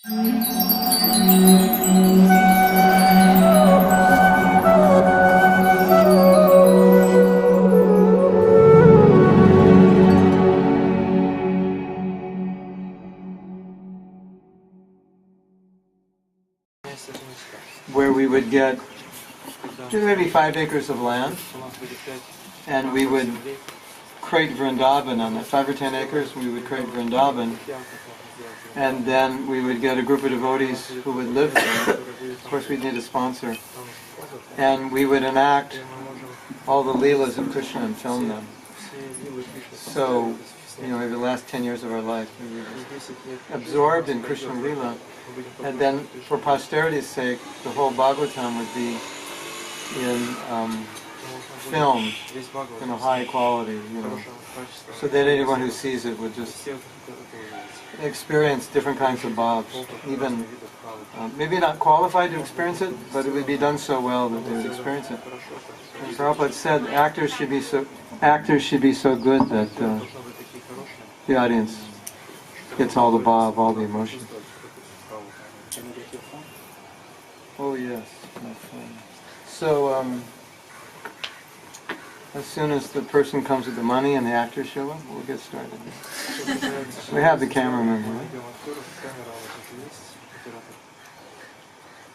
Where we would get maybe 5 acres of land, and we would create Vrindavan on that. 5 or 10 acres, we would create Vrindavan, and then we would get a group of devotees who would live there. Of course, we'd need a sponsor. And we would enact all the Leelas of Krishna and film them. So, over the last 10 years of our life, we were just absorbed in Krishna Leela. And then, for posterity's sake, the whole Bhagavatam would be in film, in a high quality, so that anyone who sees it would just experience different kinds of bhavs, even maybe not qualified to experience it, but it would be done so well that they would experience it. And Prabhupada said actors should be so good that the audience gets all the bhav, all the emotion. Oh yes. So as soon as the person comes with the money and the actors show up, we'll get started. We have the cameraman, right?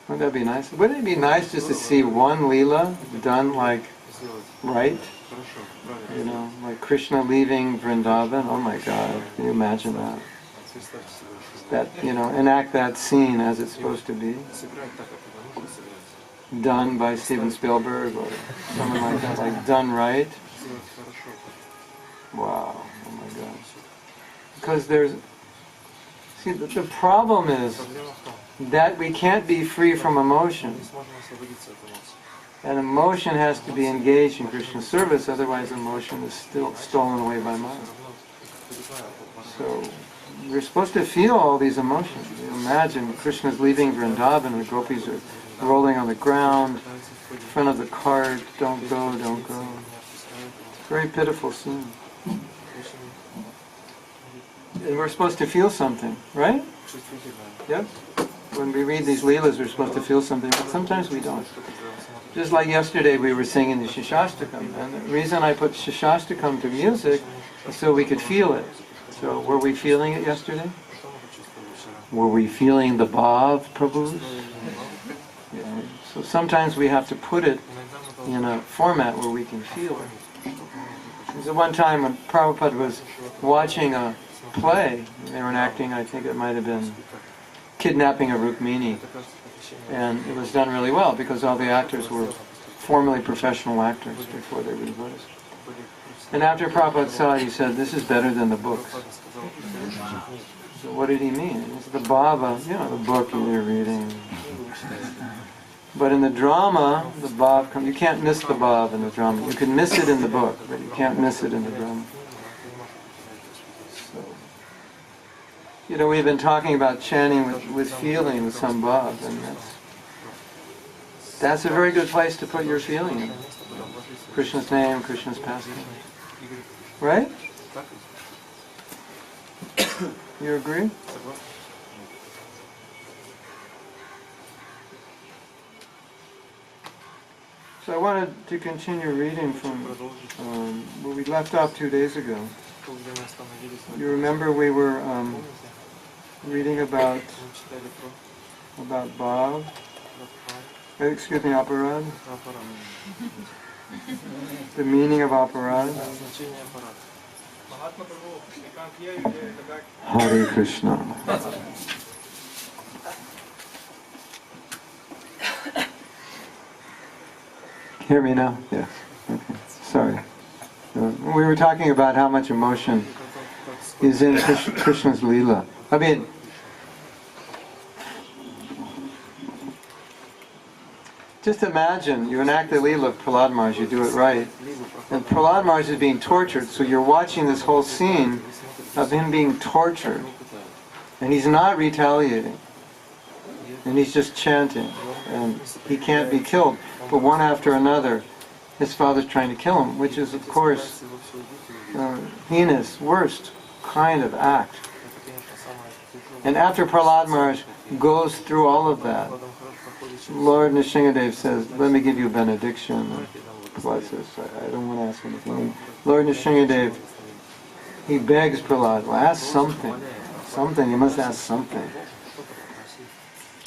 Wouldn't that be nice? Wouldn't it be nice just to see one Leela done like right? Like Krishna leaving Vrindavan. Oh my God, can you imagine that? Enact that scene as it's supposed to be. Done by Steven Spielberg or someone like that, like done right. Wow, oh my God. Because the problem is that we can't be free from emotion. And emotion has to be engaged in Krishna's service, otherwise emotion is still stolen away by mind. So, we're supposed to feel all these emotions. Imagine Krishna's leaving Vrindavan, the gopis are rolling on the ground, in front of the cart, don't go, don't go. It's a very pitiful scene. And we're supposed to feel something, right? Yep. When we read these Leelas, we're supposed to feel something, but sometimes we don't. Just like yesterday we were singing the Shishastakam, and the reason I put Shishastakam to music is so we could feel it. So were we feeling it yesterday? Were we feeling the bhav, Prabhus? Yeah. So sometimes we have to put it in a format where we can feel it. There's one time when Prabhupada was watching a play, they were enacting, I think it might have been Kidnapping of Rukmini, and it was done really well because all the actors were formerly professional actors before they were devotees. And after Prabhupada saw it, he said, "This is better than the books." So what did he mean? It's the bhava, the book you're reading. But in the drama, the bhav comes. You can't miss the bhav in the drama. You can miss it in the book, but you can't miss it in the drama. So, we've been talking about chanting with feeling, with some bhav, and that's a very good place to put your feeling in. Krishna's name, Krishna's pastime. Right? You agree? So I wanted to continue reading from where we left off 2 days ago. You remember we were reading about bhav, aparad, the meaning of aparad. Hare Krishna. Hear me now? Yes. Okay. Sorry. We were talking about how much emotion is in Krishna's Leela. I mean, just imagine you enact the Leela of Prahlad Maharaj, you do it right. And Prahlad Maharaj is being tortured, so you're watching this whole scene of him being tortured. And he's not retaliating. And he's just chanting. And he can't be killed. But one after another, his father's trying to kill him, which is, of course, heinous, worst kind of act. And after Prahlad Maharaj goes through all of that, Lord Nrsingadev says, let me give you a benediction. Bless us. I don't want to ask anything. Lord Nrsingadev, he begs Prahlad, well, ask something. Something, you must ask something.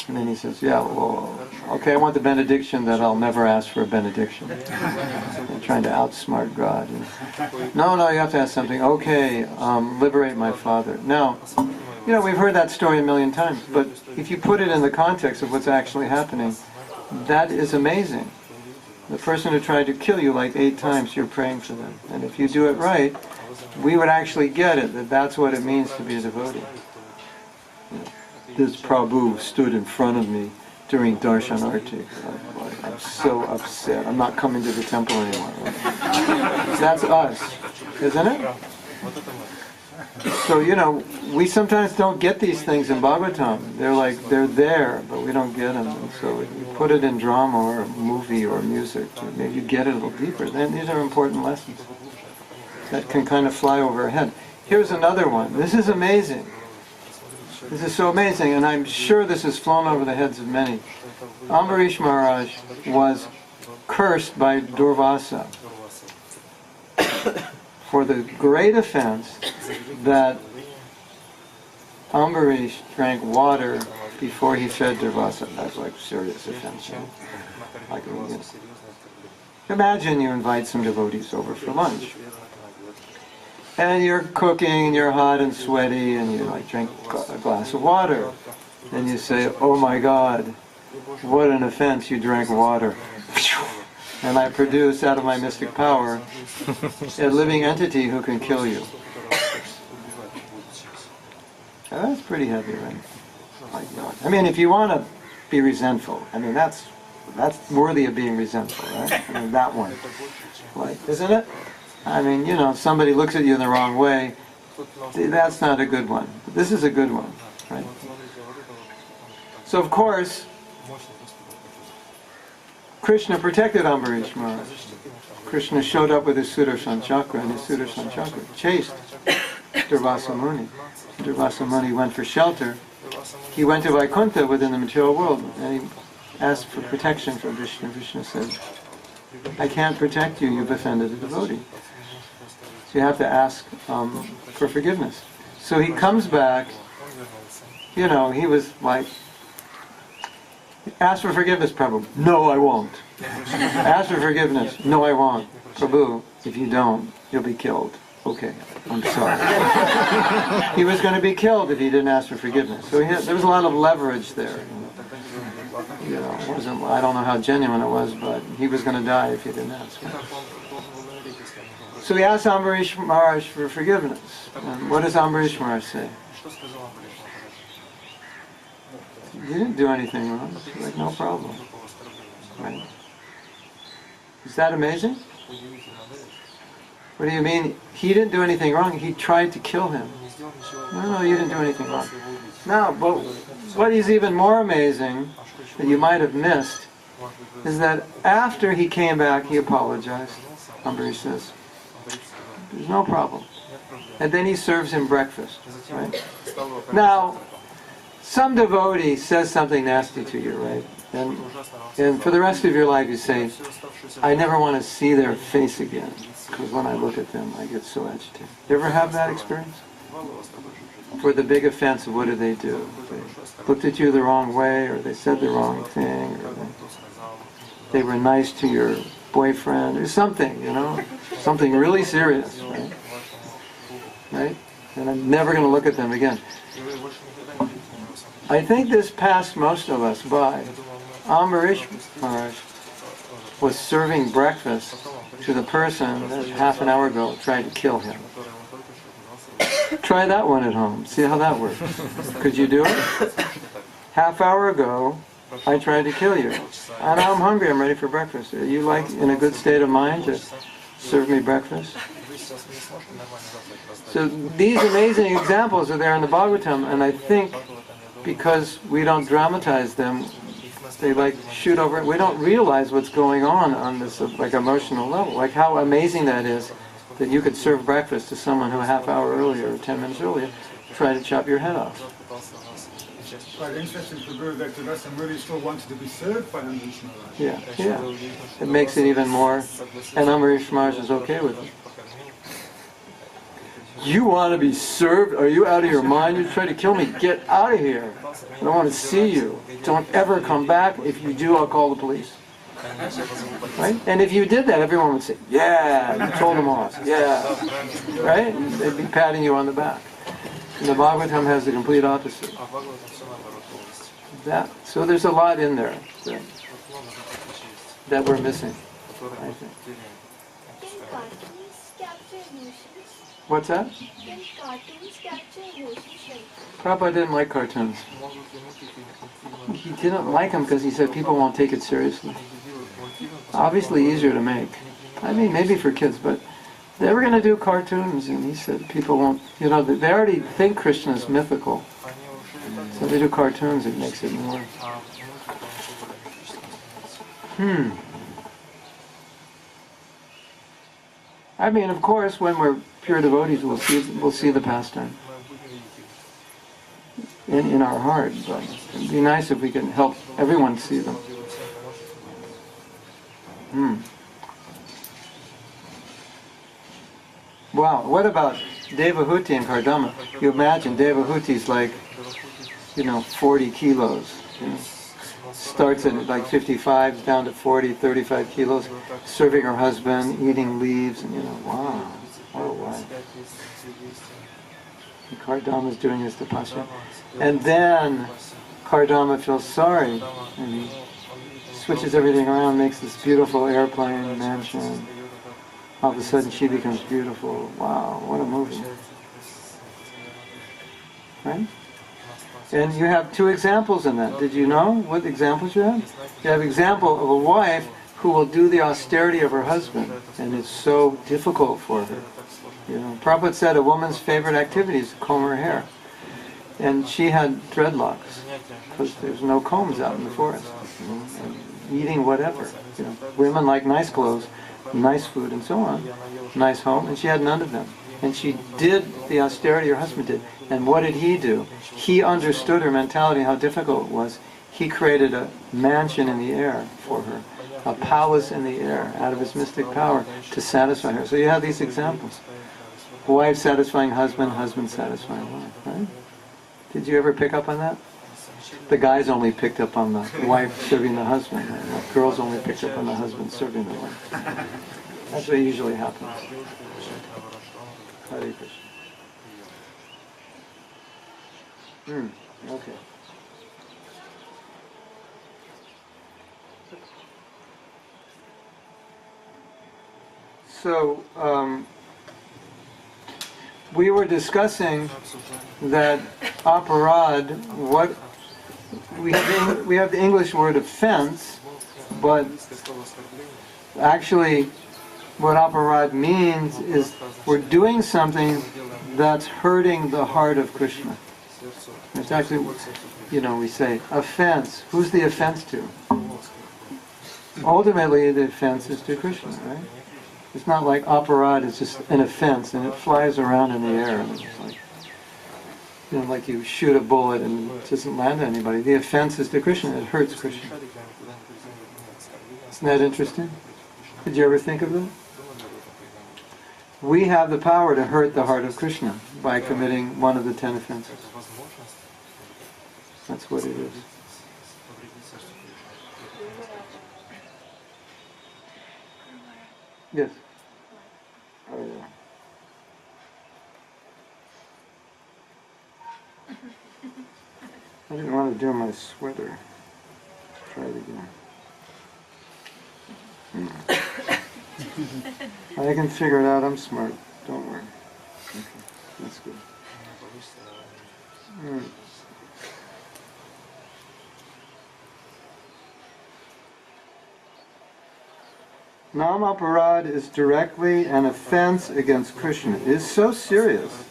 And then he says, yeah, well, okay, I want the benediction that I'll never ask for a benediction. I'm trying to outsmart God. No, you have to ask something. Okay, liberate my father. Now, we've heard that story a million times, but if you put it in the context of what's actually happening, that is amazing. The person who tried to kill you like 8 times, you're praying for them. And if you do it right, we would actually get it, that that's what it means to be a devotee. This Prabhu stood in front of me during Darshanarti. I'm so upset. I'm not coming to the temple anymore. That's us, isn't it? So, we sometimes don't get these things in Bhagavatam. They're there, but we don't get them. And so you put it in drama or movie or music, maybe you get it a little deeper. Then these are important lessons that can kind of fly over our head. Here's another one. This is amazing. This is so amazing, and I'm sure this has flown over the heads of many. Ambarish Maharaj was cursed by Durvasa for the great offense that Ambarish drank water before he fed Durvasa. That's like serious offense. Imagine you invite some devotees over for lunch. And you're cooking, and you're hot and sweaty, and you drink a glass of water. And you say, oh my God, what an offense, you drank water. And I produce out of my mystic power a living entity who can kill you. Now, that's pretty heavy, right? My God. I mean, if you want to be resentful, that's worthy of being resentful, right? That one. Isn't it? If somebody looks at you in the wrong way, that's not a good one. This is a good one, right? So of course, Krishna protected Ambarish Maharaj. Krishna showed up with his Sudarshan Chakra, and his Sudarshan Chakra chased Durvasa Muni. Durvasa Muni went for shelter. He went to Vaikuntha within the material world, and he asked for protection from Vishnu. Vishnu said, I can't protect you, you've offended a devotee. So you have to ask for forgiveness. So he comes back, he was like, ask for forgiveness, Prabhu. No, I won't. Ask for forgiveness. No, I won't. Prabhu, if you don't, you'll be killed. Okay, I'm sorry. He was going to be killed if he didn't ask for forgiveness. So there was a lot of leverage there. I don't know how genuine it was, but he was going to die if he didn't ask. So he asked Ambarish Maharaj for forgiveness. And what does Ambarish Maharaj say? He didn't do anything wrong. He's like, no problem. Right? Is that amazing? What do you mean? He didn't do anything wrong. He tried to kill him. No, you didn't do anything wrong. Now, but what is even more amazing that you might have missed is that after he came back, he apologized. Ambarish says, there's no problem. And then he serves him breakfast. Right? Now, some devotee says something nasty to you, right? And for the rest of your life you say, I never want to see their face again, because when I look at them I get so agitated. You ever have that experience? For the big offense of what did they do? They looked at you the wrong way, or they said the wrong thing, or they were nice to your boyfriend, or something, something really serious, right? Right? And I'm never going to look at them again. I think this passed most of us by. Ambarish Maharaj was serving breakfast to the person that half an hour ago tried to kill him. Try that one at home. See how that works. Could you do it? Half hour ago, I tried to kill you. And now I'm hungry, I'm ready for breakfast. Are you in a good state of mind to serve me breakfast? So these amazing examples are there in the Bhagavatam, and I think because we don't dramatize them, they shoot over it. We don't realize what's going on this emotional level. How amazing that is, that you could serve breakfast to someone who a half hour earlier or 10 minutes earlier tried to chop your head off. quite interesting to Guru that Rasa really still wanted to be served by Amrish Maharaj. Yeah, yeah. It makes it even more, and Amrish Maharaj is okay with it. You want to be served? Are you out of your mind? You're trying to kill me? Get out of here. I don't want to see you. Don't ever come back. If you do, I'll call the police. Right? And if you did that, everyone would say, yeah, you told them off. Yeah. Right? They'd be patting you on the back. And the Bhagavatam has the complete opposite. So there's a lot in there that we're missing, I think. Can cartoons capture emotions? What's that? Can cartoons capture emotions? Prabhupada didn't like cartoons. He didn't like them because he said people won't take it seriously. Obviously easier to make. I mean, maybe for kids, but they were going to do cartoons, and he said people won't, they already think Krishna is mythical. So they do cartoons, it makes it more. I mean, of course, when we're pure devotees, we'll see the pastime in our heart. But it'd be nice if we can help everyone see them. Wow, what about Devahuti and Kardama? You imagine Devahuti's like, 40 kilos. Starts at like 55, down to 40, 35 kilos, serving her husband, eating leaves, and wow, what a wife. And Kardama's doing his tapasya. And then Kardama feels sorry, and he switches everything around, makes this beautiful airplane mansion. All of a sudden she becomes beautiful. Wow, what a movie. Right? And you have two examples in that. Did you know what examples you have? You have an example of a wife who will do the austerity of her husband, and it's so difficult for her. Prabhupada said a woman's favorite activity is to comb her hair. And she had dreadlocks, because there's no combs out in the forest. And eating whatever. Women like nice clothes, nice food, and so on. Nice home, and she had none of them. And she did the austerity her husband did. And what did he do? He understood her mentality, how difficult it was. He created a mansion in the air for her, a palace in the air, out of his mystic power, to satisfy her. So you have these examples. Wife satisfying husband, husband satisfying wife, right? Did you ever pick up on that? The guys only picked up on the wife serving the husband, and the girls only picked up on the husband serving the wife. That's what usually happens. Hare Krishna. Okay. So, we were discussing that aparad, what we have the English word offense, but actually what aparad means is we're doing something that's hurting the heart of Krishna. It's actually, we say offense. Who's the offense to? Ultimately, the offense is to Krishna, right? It's not like aparad is just an offense and it flies around in the air and it's like, like you shoot a bullet and it doesn't land on anybody. The offense is to Krishna. It hurts Krishna. Isn't that interesting? Did you ever think of that? We have the power to hurt the heart of Krishna by committing one of the 10 offenses. That's what it is. Yes. Oh, yeah. I didn't want to do my sweater. Try it again. I can figure it out. I'm smart. Don't worry. Okay. That's good. Namaparad is directly an offense against Krishna. It is so serious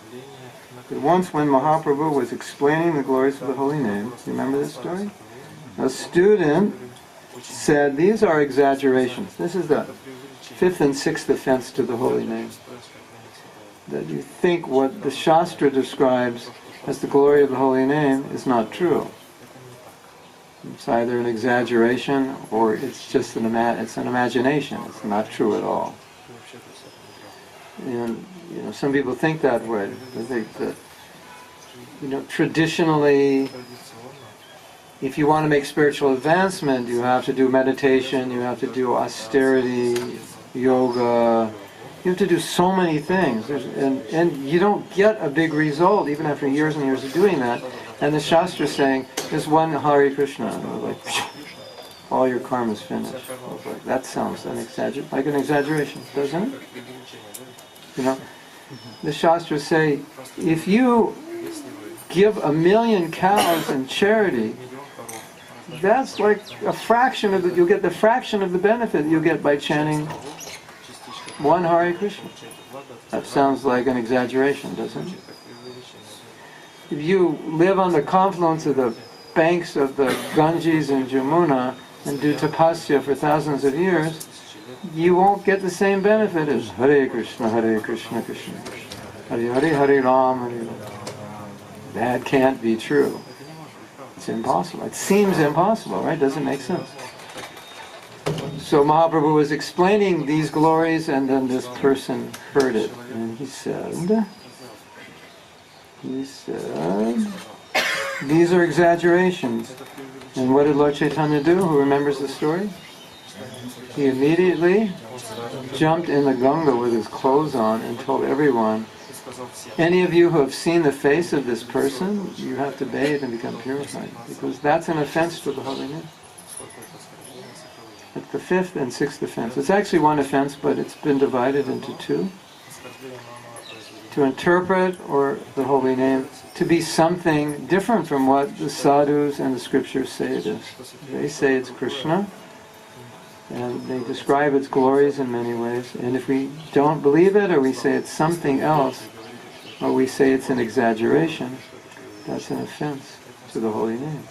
that once when Mahaprabhu was explaining the glories of the holy name, you remember this story? A student said, these are exaggerations. This is the 5th and 6th offense to the holy name. That you think what the Shastra describes as the glory of the holy name is not true. It's either an exaggeration or it's just an imagination. It's not true at all. And some people think that way. They think that traditionally, if you want to make spiritual advancement, you have to do meditation, you have to do austerity, yoga. You have to do so many things, and you don't get a big result even after years and years of doing that. And the Shastra is saying, "There's one Hare Krishna," and like, all your karma's finished. Like, that sounds like an exaggeration, doesn't it? The Shastras say, if you give 1,000,000 cows in charity, that's like a fraction of you'll get the fraction of the benefit you'll get by chanting one Hare Krishna. That sounds like an exaggeration, doesn't it? If you live on the confluence of the banks of the Ganges and Jamuna and do tapasya for thousands of years, you won't get the same benefit as Hare Krishna, Krishna Krishna, Hare Hare, Hare Ram, Hare Ram. That can't be true. It's impossible. It seems impossible, right? Doesn't make sense. So Mahaprabhu was explaining these glories, and then this person heard it, and he said, these are exaggerations. And what did Lord Chaitanya do? Who remembers the story? He immediately jumped in the Ganga with his clothes on and told everyone, any of you who have seen the face of this person, you have to bathe and become purified, because that's an offense to the holy name. It's the fifth and sixth offense. It's actually one offense, but it's been divided into two. To interpret or the holy name to be something different from what the sadhus and the scriptures say it is. They say it's Krishna, and they describe its glories in many ways. And if we don't believe it, or we say it's something else, or we say it's an exaggeration, that's an offense to the holy name.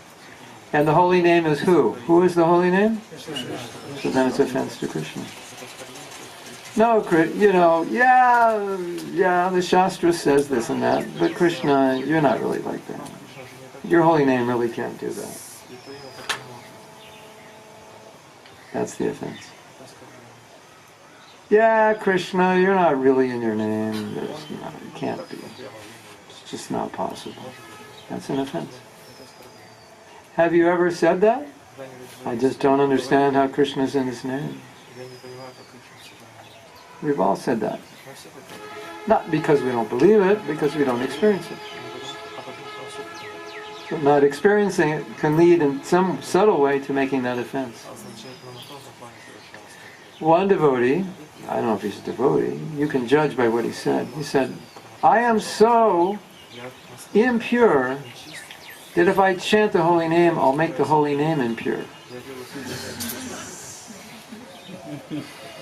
And the holy name is who? Who is the holy name? So then it's offense to Krishna. No, the Shastra says this and that, but Krishna, you're not really like that. Your holy name really can't do that. That's the offense. Yeah, Krishna, you're not really in your name. It can't be. It's just not possible. That's an offense. Have you ever said that? I just don't understand how Krishna's in his name. We've all said that. Not because we don't believe it, because we don't experience it. But not experiencing it can lead in some subtle way to making that offense. One devotee, I don't know if he's a devotee, you can judge by what he said. He said, I am so impure that if I chant the holy name, I'll make the holy name impure.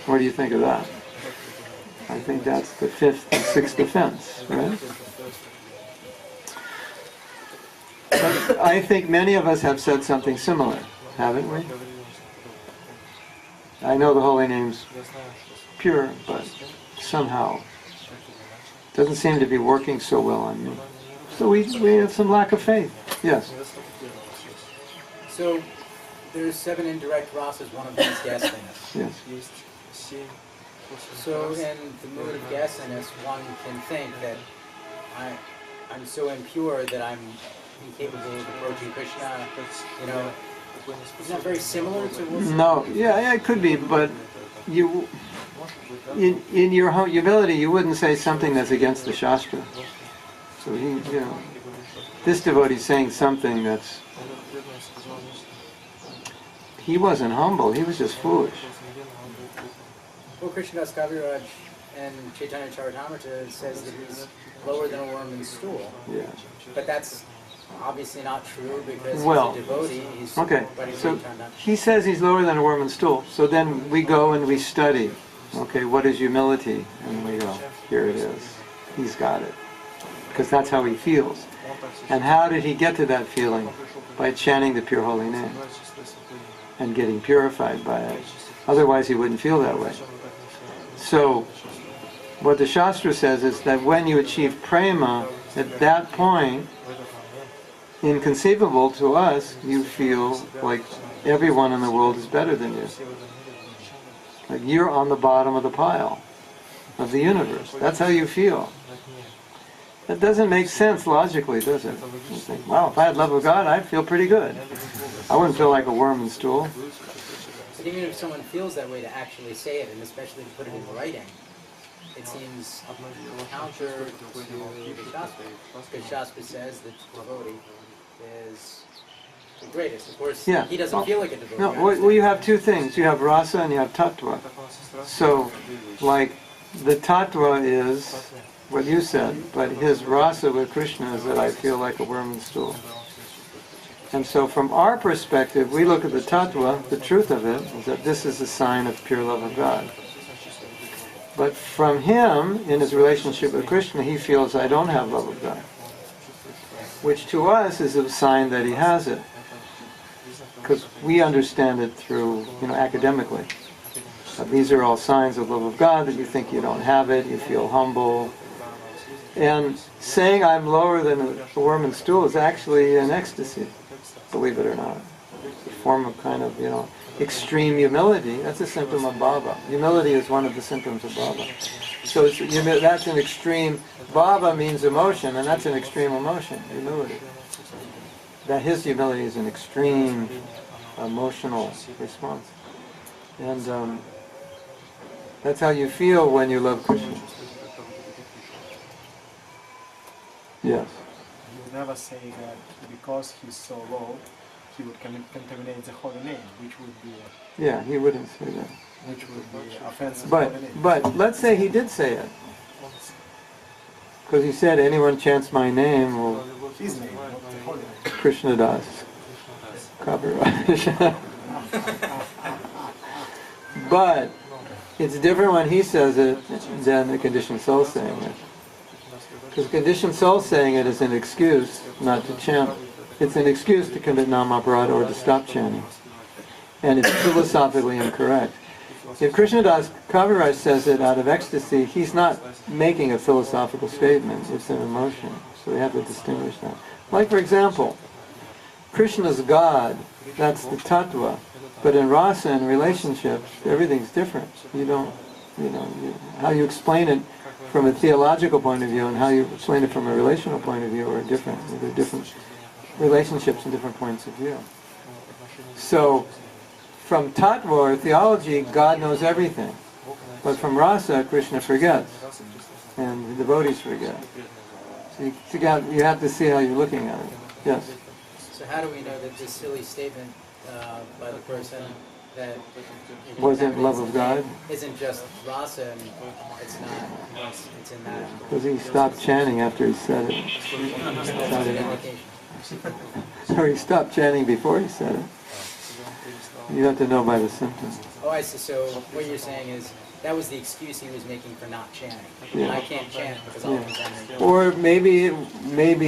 What do you think of that? I think that's the fifth and sixth offense, right? But I think many of us have said something similar, haven't we? I know the holy name's pure, but somehow it doesn't seem to be working so well on me. So we have some lack of faith. Yes? So there's 7 indirect rasas, one of them is ghastliness. Yes. So in the mood of ghastliness, one can think that I'm so impure that I'm incapable of approaching Krishna. Isn't that very similar to what's... No, yeah, it could be, but you, in your humility, you wouldn't say something that's against the Shastra. So this devotee is saying something that's... He wasn't humble, he was just foolish. Well, Krishnadas Kaviraj and Chaitanya Charitamrita says that he's lower than a worm in stool. Yeah. But that's obviously not true because he's Well, a devotee. Okay, so he says he's lower than a worm in stool. So then we go and we study. Okay, what is humility? And we go, here it is. He's got it. Because that's how he feels. And how did he get to that feeling? By chanting the pure holy name. And getting purified by it. Otherwise he wouldn't feel that way. So, what the Shastra says is that when you achieve prema, at that point, inconceivable to us, you feel like everyone in the world is better than you. Like you're on the bottom of the pile of the universe. That's how you feel. That doesn't make sense logically, does it? You think, wow, if I had love of God, I'd feel pretty good. I wouldn't feel like a worm in stool. But even if someone feels that way, to actually say it, and especially to put it in writing, it seems counter to the Shastra. Because Shastra says that devotee is the greatest. Of course, Yeah. he doesn't feel like a devotee. No, well, you have two things. You have rasa and you have tattva. So, like, the tattva is what you said, but his rasa with Krishna is that I feel like a worm in stool. And so from our perspective, we look at the tattva, the truth of it, is that this is a sign of pure love of God. But from him, in his relationship with Krishna, he feels, I don't have love of God. Which to us is a sign that he has it. Because we understand it through, academically. These are all signs of love of God, that you think you don't have it, you feel humble. And saying I'm lower than a worm in stool is actually an ecstasy, believe it or not. It's a form of kind of, extreme humility. That's a symptom of bhava. Humility is one of the symptoms of bhava. So that's an extreme, bhava means emotion, and that's an extreme emotion, humility. That his humility is an extreme emotional response. And that's how you feel when you love Krishna. Yes. He would never say that because he's so low, he would contaminate the holy name, which would be Yeah, he wouldn't say that. which would be offensive to holy name. But let's say he did say it. Because he said, anyone chants my name will His name, not the holy name. Krishna Das. Copyright. But it's different when he says it than the conditioned soul saying it. Because conditioned soul saying it is an excuse not to chant. It's an excuse to commit namaparada or to stop chanting. And it's philosophically incorrect. If Krishnadas Kaviraj says it out of ecstasy, he's not making a philosophical statement, it's an emotion. So we have to distinguish that. Like, for example, Krishna's God, that's the tattva. But in rasa and relationships, everything's different. How you explain it from a theological point of view and how you explain it from a relational point of view are different. There are different relationships and different points of view. So, from tattva or theology, God knows everything. But from rasa, Krishna forgets. And the devotees forget. So you have to see how you're looking at it. Yes? So how do we know that this silly statement by the person that Wasn't love of God? isn't just rasa, and it's not, it's in that. Because he stopped chanting after he said it. It's an indication. Or he stopped chanting before he said it. You have to know by the symptoms. Oh, I see. So what you're saying is that was the excuse he was making for not chanting. Yeah. I can't chant because I'll contaminate. Or maybe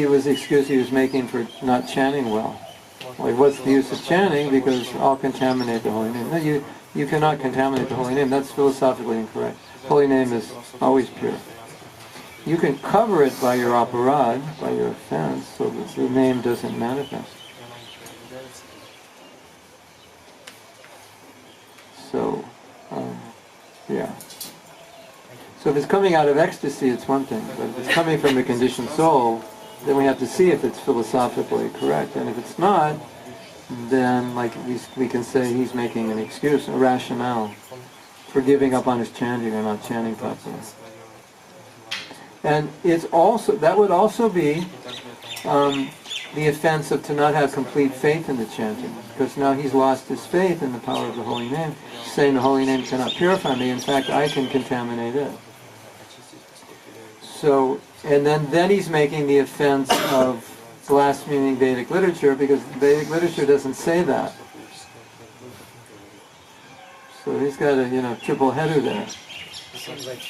it was the excuse he was making for not chanting well. Like, what's the use of chanting? Because I'll contaminate the holy name. No, you cannot contaminate the holy name. That's philosophically incorrect. Holy name is always pure. You can cover it by your aparad, by your offense, so that the name doesn't manifest. So, yeah. So if it's coming out of ecstasy, it's one thing. But if it's coming from a conditioned soul, then we have to see if it's philosophically correct. And if it's not, then like we can say he's making an excuse, a rationale, for giving up on his chanting or not chanting properly. And it's also, that would also be the offense of to not have complete faith in the chanting, because now he's lost his faith in the power of the holy name, saying the holy name cannot purify me, in fact I can contaminate it. So, and then he's making the offense of blaspheming Vedic literature, because Vedic literature doesn't say that. So he's got a triple header there. It seems like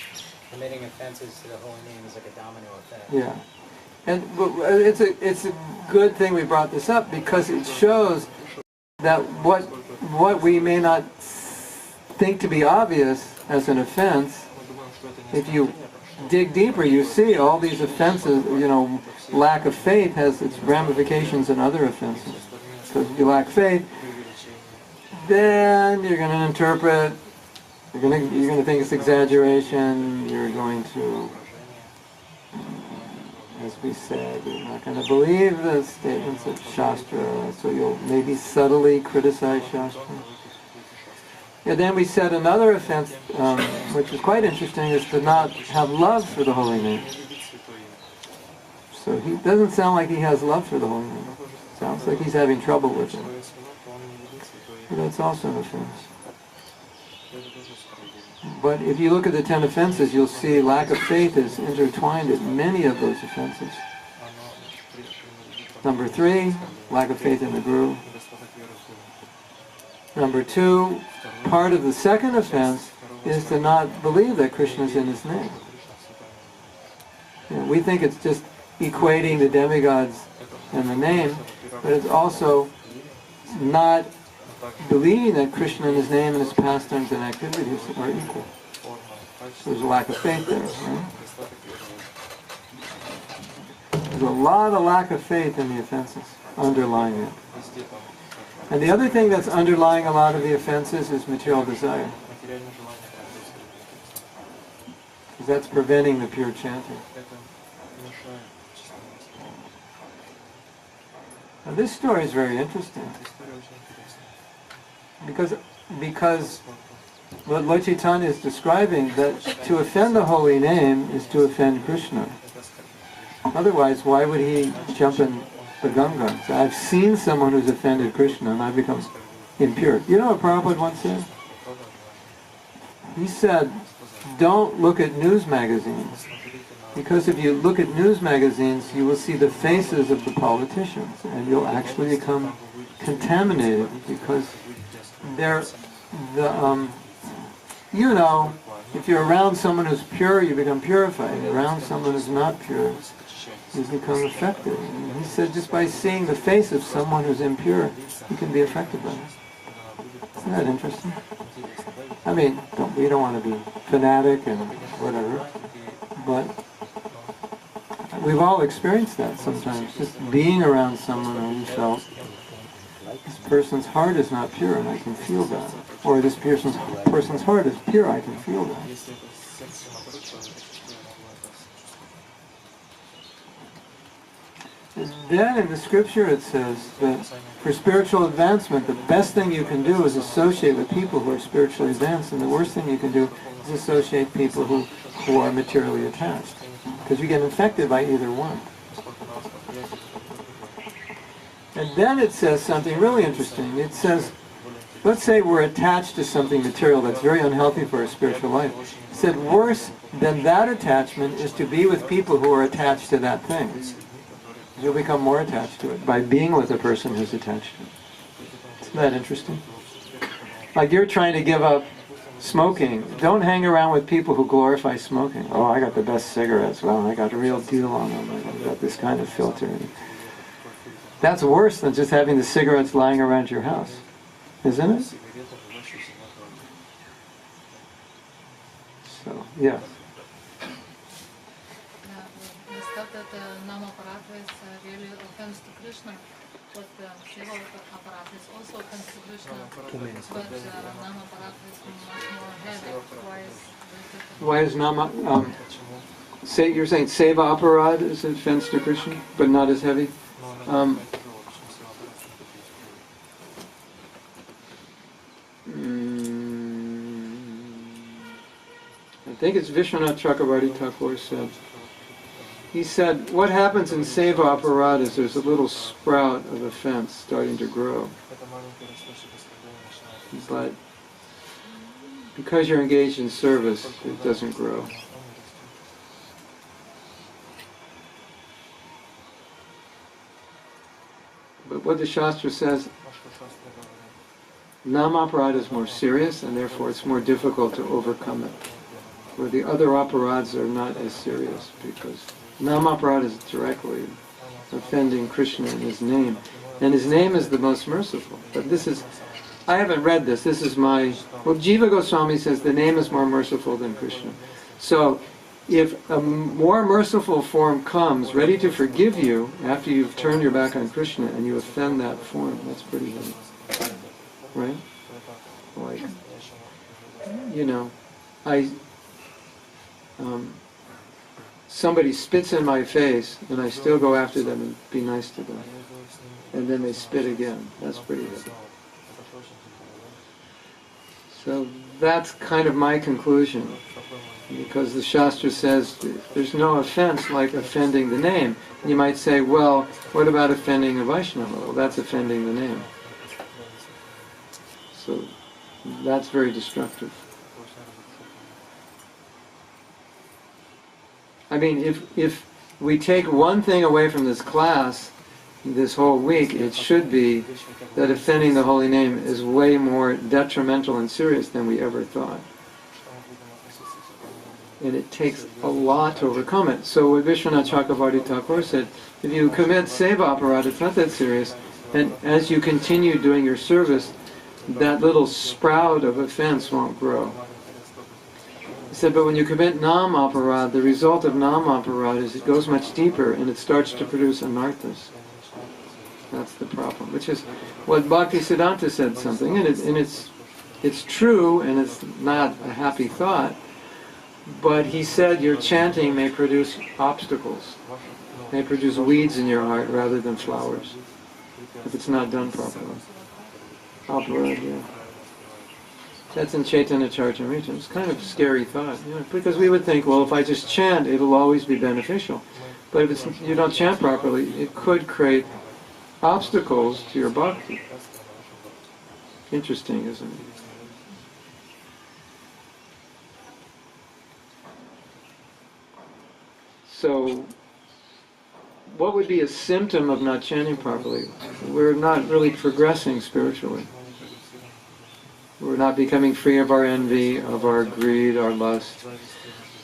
committing offenses to the holy name is like a domino effect. Yeah. And it's a good thing we brought this up, because it shows that what we may not think to be obvious as an offense, if you dig deeper, you see all these offenses, lack of faith has its ramifications in other offenses. Because if you lack faith, then you're going to interpret, you're going to think it's exaggeration, you're going to, as we said, you're not going to believe the statements of Shastra, so you'll maybe subtly criticize Shastra. And then we said another offense, which is quite interesting, is to not have love for the holy name. So he doesn't sound like he has love for the holy name. Sounds like he's having trouble with it. But that's also an offense. But if you look at the 10 offenses, you'll see lack of faith is intertwined in many of those offenses. Number 3, lack of faith in the Guru. Number 2, part of the second offense is to not believe that Krishna is in his name. We think it's just equating the demigods and the name, but it's also not believing that Krishna and his name and his pastimes and activities are equal. So there's a lack of faith there, right? There's a lot of lack of faith in the offenses underlying it. And the other thing that's underlying a lot of the offenses is material desire. Because that's preventing the pure chanting. Now this story is very interesting. Because what Lord Chaitanya is describing, that to offend the holy name is to offend Krishna. Otherwise, why would he jump in the Ganga? So I've seen someone who's offended Krishna and I become impure. You know what Prabhupada once said? He said, don't look at news magazines. Because if you look at news magazines, you will see the faces of the politicians and you'll actually become contaminated because they're if you're around someone who's pure, you become purified. Around someone who's not pure, you become affected. And he said just by seeing the face of someone who's impure, you can be affected by it. Isn't that interesting? I mean, we don't want to be fanatic and whatever, but we've all experienced that sometimes. Just being around someone who you felt, this person's heart is not pure and I can feel that. Or this person's heart is pure, I can feel that. And then in the scripture it says that for spiritual advancement, the best thing you can do is associate with people who are spiritually advanced, and the worst thing you can do is associate people who are materially attached. Because you get infected by either one. And then it says something really interesting. It says, let's say we're attached to something material that's very unhealthy for our spiritual life. It said worse than that attachment is to be with people who are attached to that thing. You'll become more attached to it by being with a person who's attached to it. Isn't that interesting? Like you're trying to give up smoking. Don't hang around with people who glorify smoking. Oh, I got the best cigarettes. Well, I got a real deal on them. I got this kind of filter. That's worse than just having the cigarettes lying around your house, isn't it? So, yeah. We thought that Nama Aparata is really offense to Krishna, but Shiva Aparata is also offense to Krishna, but Nama Aparata is much more heavy. Why is Nama, you're saying Seva Aparad is an offense to Krishna, but not as heavy? I think it's Vishwanath Chakravarti Thakur said. He said, what happens in Seva Aparad is there's a little sprout of offense starting to grow. But because you're engaged in service, it doesn't grow. But what the Shastra says, Namaparad is more serious and therefore it's more difficult to overcome it. Where the other aparads are not as serious because Namaparad is directly offending Krishna in his name. And his name is the most merciful. But this is, I haven't read this, this is my, well Jiva Goswami says the name is more merciful than Krishna. So if a more merciful form comes, ready to forgive you after you've turned your back on Krishna and you offend that form, that's pretty heavy. Right? Like, you know, somebody spits in my face and I still go after them and be nice to them. And then they spit again. That's pretty heavy. So that's kind of my conclusion. Because the Shastra says there's no offense like offending the name. And you might say, well, what about offending a Vaishnava? Well, that's offending the name. So that's very destructive. I mean, if we take one thing away from this class, this whole week, it should be that offending the holy name is way more detrimental and serious than we ever thought. And it takes a lot to overcome it. So what Vishwanath Chakravarti Thakur said, if you commit seva aparadha, it's not that serious, and as you continue doing your service, that little sprout of offense won't grow. He said, but when you commit nam aparadha, the result of nam aparadha is it goes much deeper and it starts to produce anarthas. That's the problem, which is what Bhaktisiddhanta said something, and it's true, and it's not a happy thought, but he said your chanting may produce obstacles, may produce weeds in your heart rather than flowers, if it's not done properly. Aparadha, yeah. That's in Chaitanya Charitamrita. It's kind of a scary thought, you know, because we would think, well, if I just chant, it'll always be beneficial. But if you don't chant properly, it could create obstacles to your bhakti. Interesting, isn't it? So, what would be a symptom of not chanting properly? We're not really progressing spiritually. We're not becoming free of our envy, of our greed, our lust.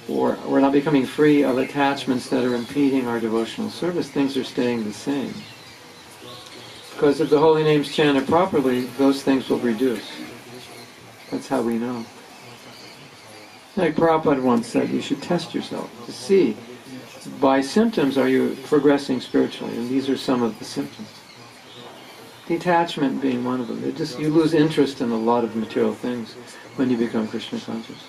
Or we're not becoming free of attachments that are impeding our devotional service. Things are staying the same. Because if the holy name's chanted properly, those things will reduce. That's how we know. Like Prabhupada once said, you should test yourself to see, by symptoms are you progressing spiritually, and these are some of the symptoms. Detachment being one of them. You lose interest in a lot of material things when you become Krishna conscious.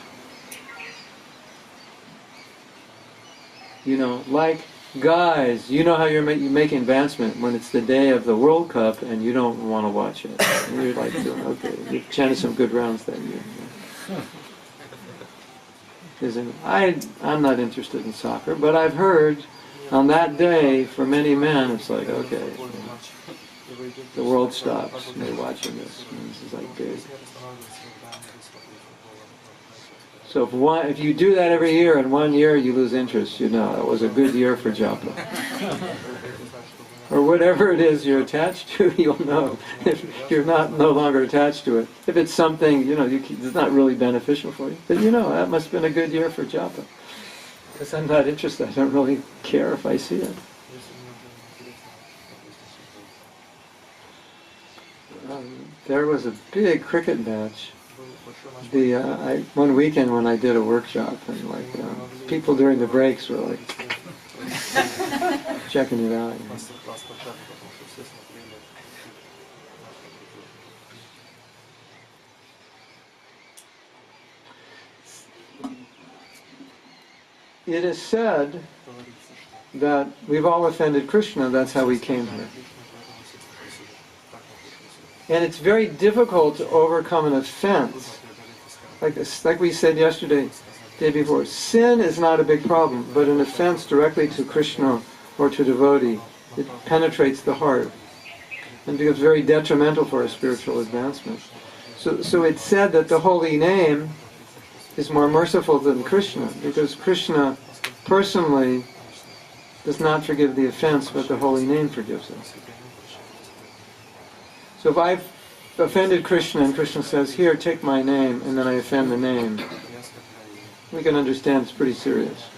You know, like guys, you know how you're making advancement when it's the day of the World Cup and you don't want to watch it. And you're like, okay, you've chanted some good rounds that year. I'm not interested in soccer, but I've heard on that day, for many men, it's like, okay, the world stops and they're watching this. And this is like big. So if you do that every year, and 1 year you lose interest, you know, that was a good year for japa. Or whatever it is you're attached to, you'll know if you're no longer attached to it. If it's something, you know, it's not really beneficial for you, then you know, that must have been a good year for japa. Because I'm not interested, I don't really care if I see it. There was a big cricket match. One weekend when I did a workshop, and people during the breaks were like checking it out. You know. It is said that we've all offended Krishna, that's how we came here. And it's very difficult to overcome an offense. Like we said yesterday, day before, sin is not a big problem, but an offense directly to Krishna or to devotee, it penetrates the heart and becomes very detrimental for our spiritual advancement. So it's said that the holy name is more merciful than Krishna, because Krishna personally does not forgive the offense, but the holy name forgives it. So if I've offended Krishna and Krishna says, here, take my name, and then I offend the name, we can understand it's pretty serious.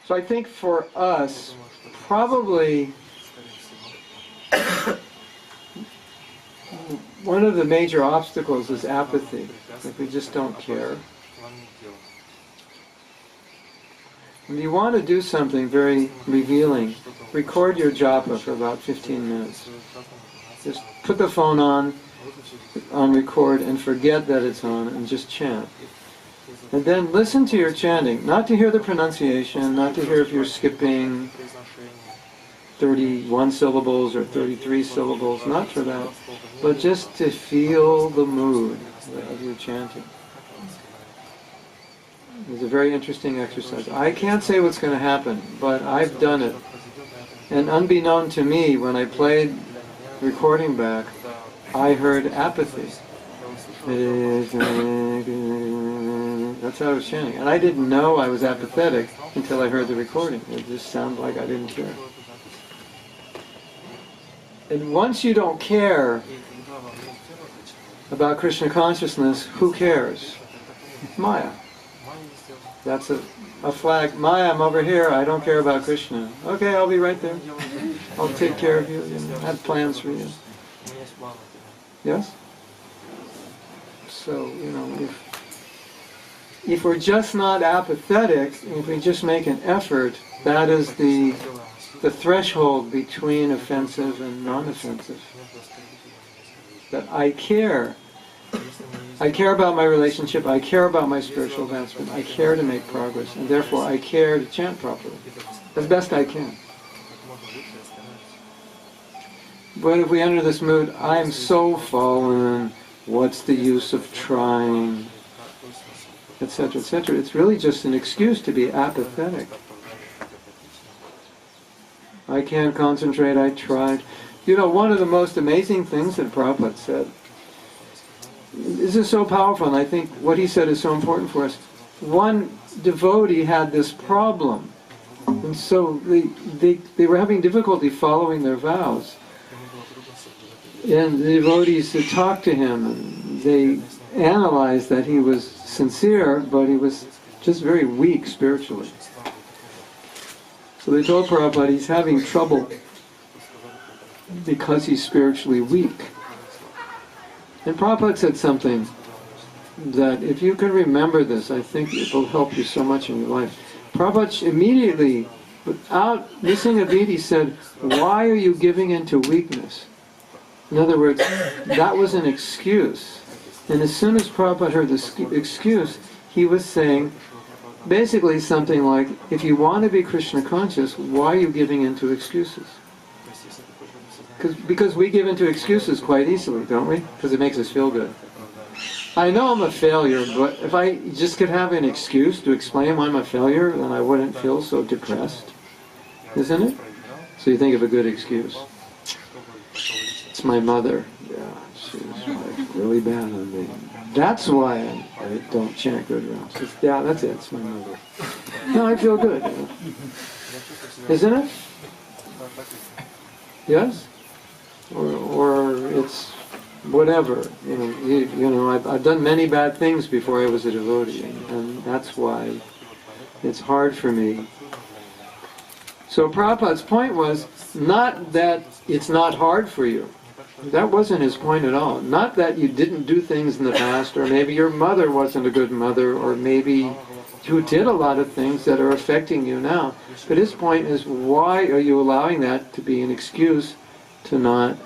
So I think for us, probably one of the major obstacles is apathy. Like we just don't care. When you want to do something very revealing, record your japa for about 15 minutes. Just put the phone on record and forget that it's on and just chant. And then listen to your chanting, not to hear the pronunciation, not to hear if you're skipping 31 syllables or 33 syllables, not for that, but just to feel the mood of your chanting. It's a very interesting exercise. I can't say what's going to happen, but I've done it. And unbeknown to me, when I played recording back, I heard apathy. That's how I was chanting. And I didn't know I was apathetic until I heard the recording. It just sounded like I didn't care. And once you don't care about Krishna consciousness, who cares? Maya. That's a flag. Maya, I'm over here. I don't care about Krishna. Okay, I'll be right there. I'll take care of you. I have plans for you. Yes? So, if we're just not apathetic, if we just make an effort, that is the threshold between offensive and non-offensive. That I care. I care about my relationship, I care about my spiritual advancement, I care to make progress, and therefore I care to chant properly, as best I can. But if we enter this mood, I'm so fallen, what's the use of trying, etc., etc., it's really just an excuse to be apathetic. I can't concentrate, I tried. One of the most amazing things that Prabhupada said, this is so powerful, and I think what he said is so important for us. One devotee had this problem, and so they were having difficulty following their vows. And the devotees had talked to him, and they analyzed that he was sincere, but he was just very weak spiritually. So they told Prabhupada he's having trouble because he's spiritually weak. And Prabhupada said something that, if you can remember this, I think it will help you so much in your life. Prabhupada immediately, without missing a beat, he said, why are you giving into weakness? In other words, that was an excuse. And as soon as Prabhupada heard the excuse, he was saying basically something like, if you want to be Krishna conscious, why are you giving into excuses? Because we give into excuses quite easily, don't we? Because it makes us feel good. I know I'm a failure, but if I just could have an excuse to explain why I'm a failure, then I wouldn't feel so depressed. Isn't it? So you think of a good excuse. It's my mother. Yeah, she's like really bad on me. That's why I don't chant good rounds. Yeah, that's it. It's my mother. No, I feel good. Isn't it? Yes? Or it's whatever. I've done many bad things before I was a devotee, and that's why it's hard for me. So Prabhupada's point was not that it's not hard for you. That wasn't his point at all. Not that you didn't do things in the past, or maybe your mother wasn't a good mother, or maybe you did a lot of things that are affecting you now. But his point is, why are you allowing that to be an excuse to not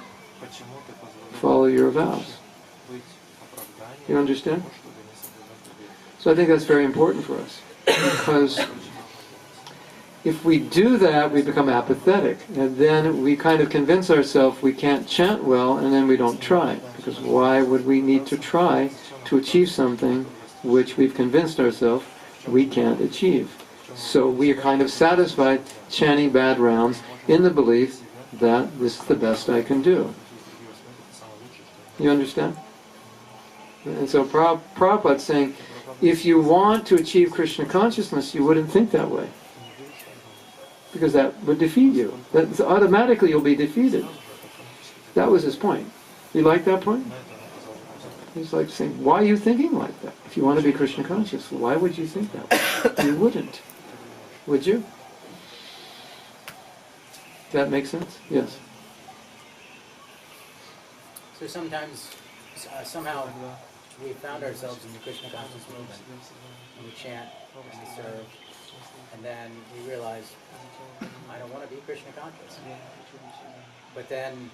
follow your vows? You understand? So I think that's very important for us, because if we do that, we become apathetic, and then we kind of convince ourselves we can't chant well, and then we don't try. Because why would we need to try to achieve something which we've convinced ourselves we can't achieve? So we are kind of satisfied chanting bad rounds in the belief that this is the best I can do. You understand? And so Prabhupada's saying, if you want to achieve Krishna consciousness, you wouldn't think that way. Because that would defeat you. That automatically you'll be defeated. That was his point. You like that point? He's like saying, why are you thinking like that? If you want to be Krishna conscious, why would you think that way? You wouldn't. Would you? Does that make sense? Yes. So sometimes somehow we found ourselves in the Krishna conscious movement. And we chant and we serve, and then we realize, I don't want to be Krishna conscious. But then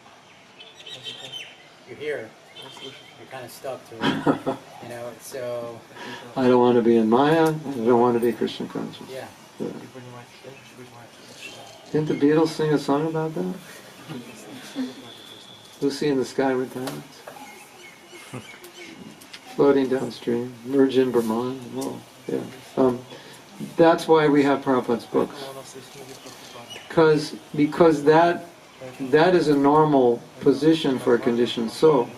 you're here, you're kind of stuck to it, you know. So I don't want to be in Maya, I don't want to be Krishna conscious. yeah. Yeah. Didn't the Beatles sing a song about that? Lucy in the Sky with Diamonds. Floating downstream, merge in Brahman. Oh, yeah. That's why we have Prabhupada's books. Because that is a normal position for a conditioned soul.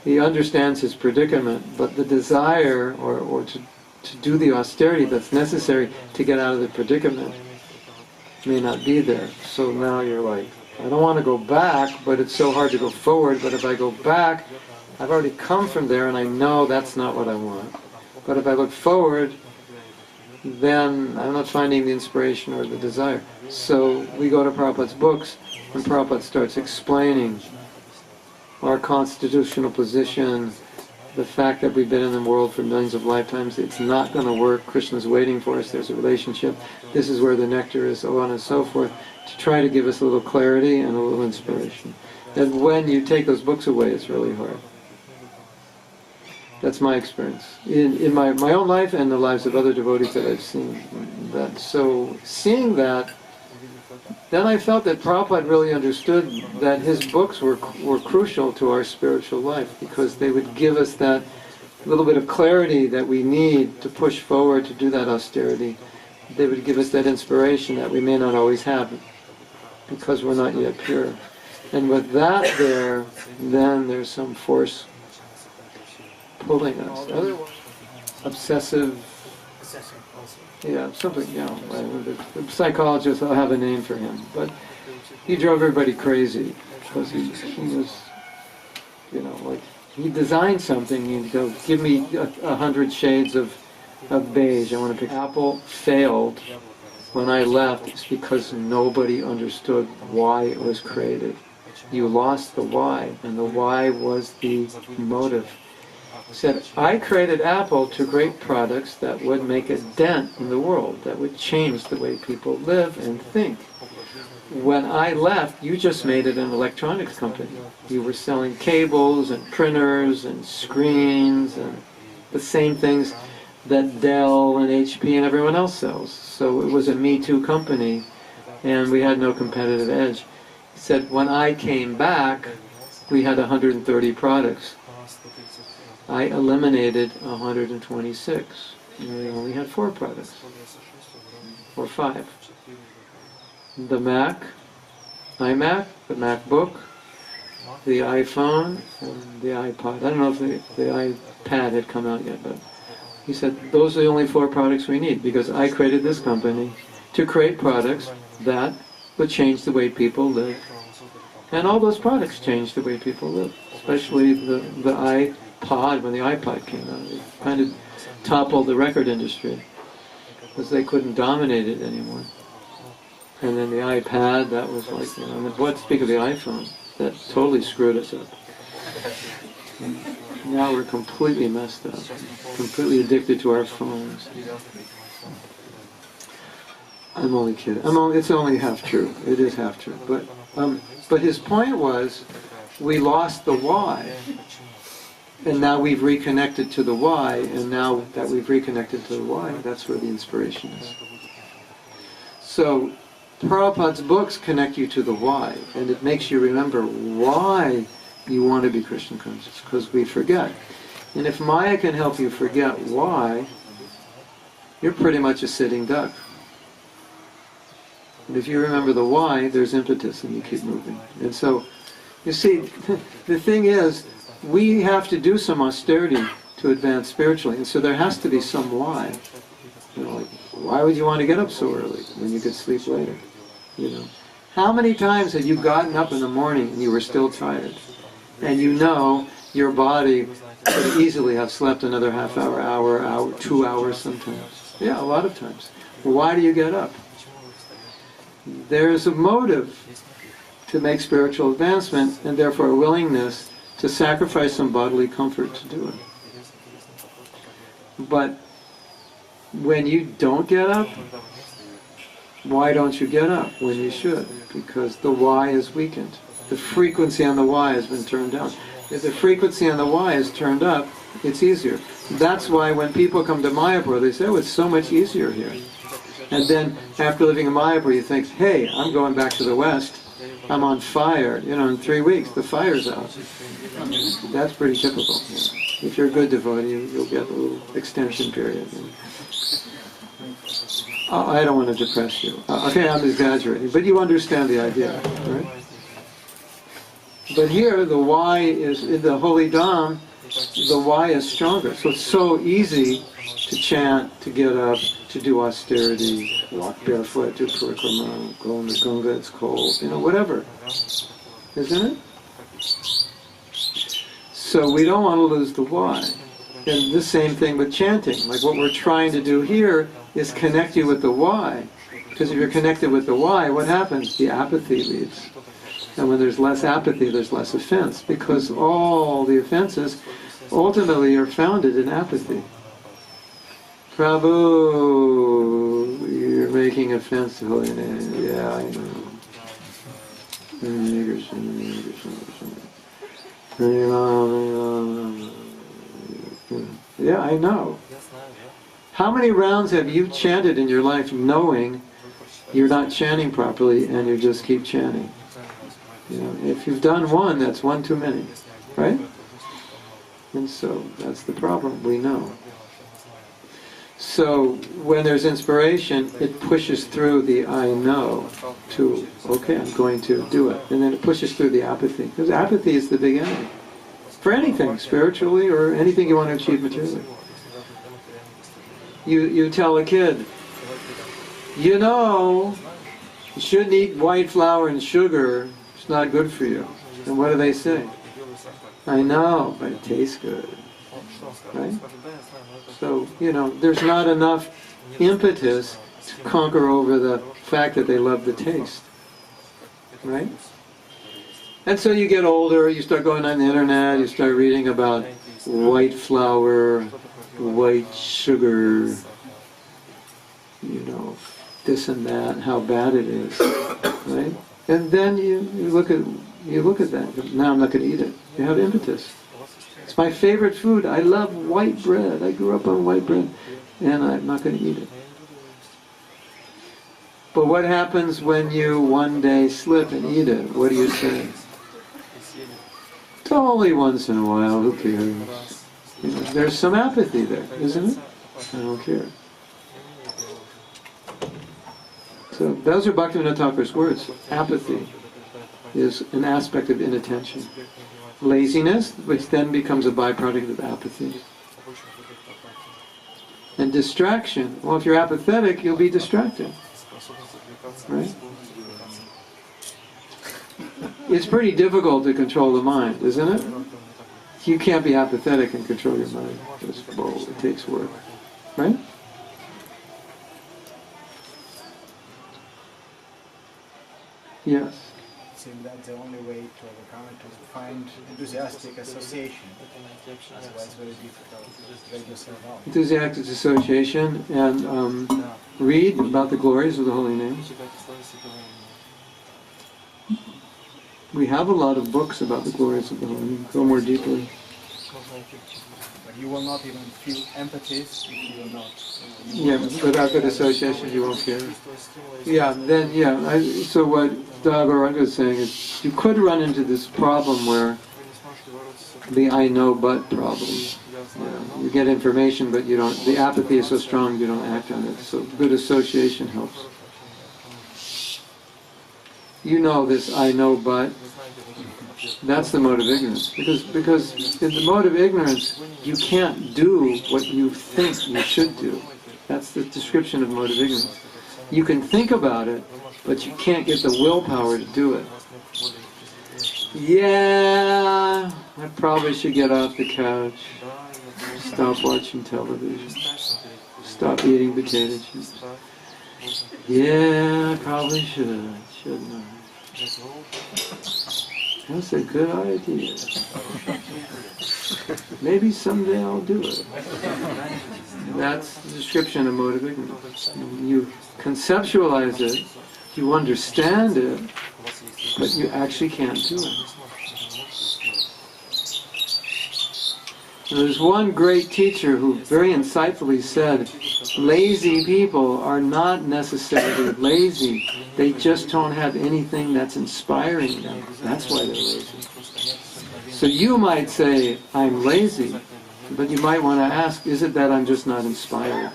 He understands his predicament, but the desire or to do the austerity that's necessary to get out of the predicament may not be there. So now you're like, I don't want to go back, but it's so hard to go forward, but if I go back, I've already come from there and I know that's not what I want. But if I look forward, then I'm not finding the inspiration or the desire. So we go to Prabhupada's books, and Prabhupada starts explaining our constitutional position, the fact that we've been in the world for millions of lifetimes, it's not going to work, Krishna's waiting for us, there's a relationship, this is where the nectar is, so on and so forth, to try to give us a little clarity and a little inspiration. And when you take those books away, it's really hard. That's my experience. In my own life and the lives of other devotees that I've seen. So seeing that, then I felt that Prabhupada really understood that his books were crucial to our spiritual life, because they would give us that little bit of clarity that we need to push forward to do that austerity. They would give us that inspiration that we may not always have, because we're not yet pure. And with that there, then there's some force pulling us. Otherwise, obsessive, yeah, something, you know, the psychologists will have a name for him, but he drove everybody crazy, because he was, you know, like, he designed something, he'd go, give me 100 shades of beige, I want to pick. Apple failed when I left, it's because nobody understood why it was created. You lost the why, and the why was the motive. Said, I created Apple to create products that would make a dent in the world, that would change the way people live and think. When I left, you just made it an electronics company. You were selling cables and printers and screens and the same things that Dell and HP and everyone else sells. So it was a Me Too company, and we had no competitive edge. He said, when I came back, we had 130 products. I eliminated 126. We only had 4 products, or 5. The Mac, iMac, the MacBook, the iPhone, and the iPod. I don't know if the iPad had come out yet, but he said, those are the only 4 products we need, because I created this company to create products that would change the way people live. And all those products changed the way people live, especially the iPod, when the iPod came out. It kind of toppled the record industry, because they couldn't dominate it anymore. And then the iPad, that was like, you know, what speak of the iPhone, that totally screwed us up. Now we're completely messed up, completely addicted to our phones. I'm only kidding. It's only half true. It is half true. But his point was, we lost the why, and now we've reconnected to the why, and now that we've reconnected to the why, that's where the inspiration is. So Prabhupada's books connect you to the why, and it makes you remember why you want to be Krishna conscious, because we forget. And if Maya can help you forget why, you're pretty much a sitting duck. And if you remember the why, there's impetus, and you keep moving. And so, you see, the thing is, we have to do some austerity to advance spiritually, and so there has to be some why. You know, like, why would you want to get up so early when you could sleep later? You know, how many times have you gotten up in the morning and you were still tired, and you know your body could easily have slept another half hour, 2 hours sometimes? Yeah, a lot of times. Why do you get up? There's a motive to make spiritual advancement, and therefore a willingness to sacrifice some bodily comfort to do it. But when you don't get up, why don't you get up when you should? Because the why is weakened. The frequency on the why has been turned down. If the frequency on the why is turned up, it's easier. That's why when people come to Mayapur, they say, oh, it's so much easier here. And then after living in Mayapur, you think, hey, I'm going back to the West. I'm on fire. You know, in 3 weeks, the fire's out. That's pretty typical. Yeah. If you're a good devotee, you'll get a little extension period. I don't want to depress you. Okay, I'm exaggerating, but you understand the idea, right? But here, the why is, in the Holy Dham, the why is stronger. So it's so easy to chant, to get up, to do austerity, walk barefoot, do parikrama, go in the Ganga, it's cold, you know, whatever. Isn't it? So we don't want to lose the why. And the same thing with chanting. Like what we're trying to do here is connect you with the why. Because if you're connected with the why, what happens? The apathy leaves. And when there's less apathy, there's less offense. Because all the offenses ultimately are founded in apathy. Prabhu, you're making offense to holy name. Yeah, I know. Yeah, I know. How many rounds have you chanted in your life knowing you're not chanting properly and you just keep chanting? You know, if you've done one, that's one too many, right? And so that's the problem, we know. So when there's inspiration, it pushes through the I know to, okay, I'm going to do it. And then it pushes through the apathy. Because apathy is the big enemy. For anything, spiritually or anything you want to achieve materially. You tell a kid, you know, you shouldn't eat white flour and sugar. It's not good for you. And what do they say? I know, but it tastes good. Right? So, you know, there's not enough impetus to conquer over the fact that they love the taste. Right? And so you get older, you start going on the internet, you start reading about white flour, white sugar, you know, this and that, how bad it is, right? And then you look at that. Now I'm not going to eat it. You have impetus. It's my favorite food. I love white bread. I grew up on white bread, and I'm not going to eat it. But what happens when you one day slip and eat it? What do you say? It's only once in a while. Who cares? You know, there's some apathy there, isn't it? I don't care. So those are Bhaktivinoda Thakur's words. Apathy is an aspect of inattention. Laziness, which then becomes a byproduct of apathy. And distraction. Well, if you're apathetic, you'll be distracted. Right? It's pretty difficult to control the mind, isn't it? You can't be apathetic and control your mind. It takes work. Right? Yes. So that's the only way to overcome it, to find enthusiastic association. Otherwise it's very difficult to let yourself out. Enthusiastic association and read about the glories of the holy name. We have a lot of books about the glories of the holy name. Go more deeply. But you will not even feel empathy if you will not. Yeah, without good association you won't care. Yeah, then, yeah. So what Dagaranga is saying is, you could run into this problem where the I know but problem. You get information but you don't, the apathy is so strong you don't act on it. So good association helps. You know this I know but, that's the mode of ignorance. Because in the mode of ignorance, you can't do what you think you should do. That's the description of mode of ignorance. You can think about it, but you can't get the willpower to do it. Yeah, I probably should get off the couch, stop watching television, stop eating potato chips. Yeah, I probably should, shouldn't I? That's a good idea. Maybe someday I'll do it. That's the description of mode of ignorance. You conceptualize it, you understand it, but you actually can't do it. There's one great teacher who very insightfully said, lazy people are not necessarily lazy. They just don't have anything that's inspiring them. That's why they're lazy. So you might say, I'm lazy, but you might want to ask, is it that I'm just not inspired?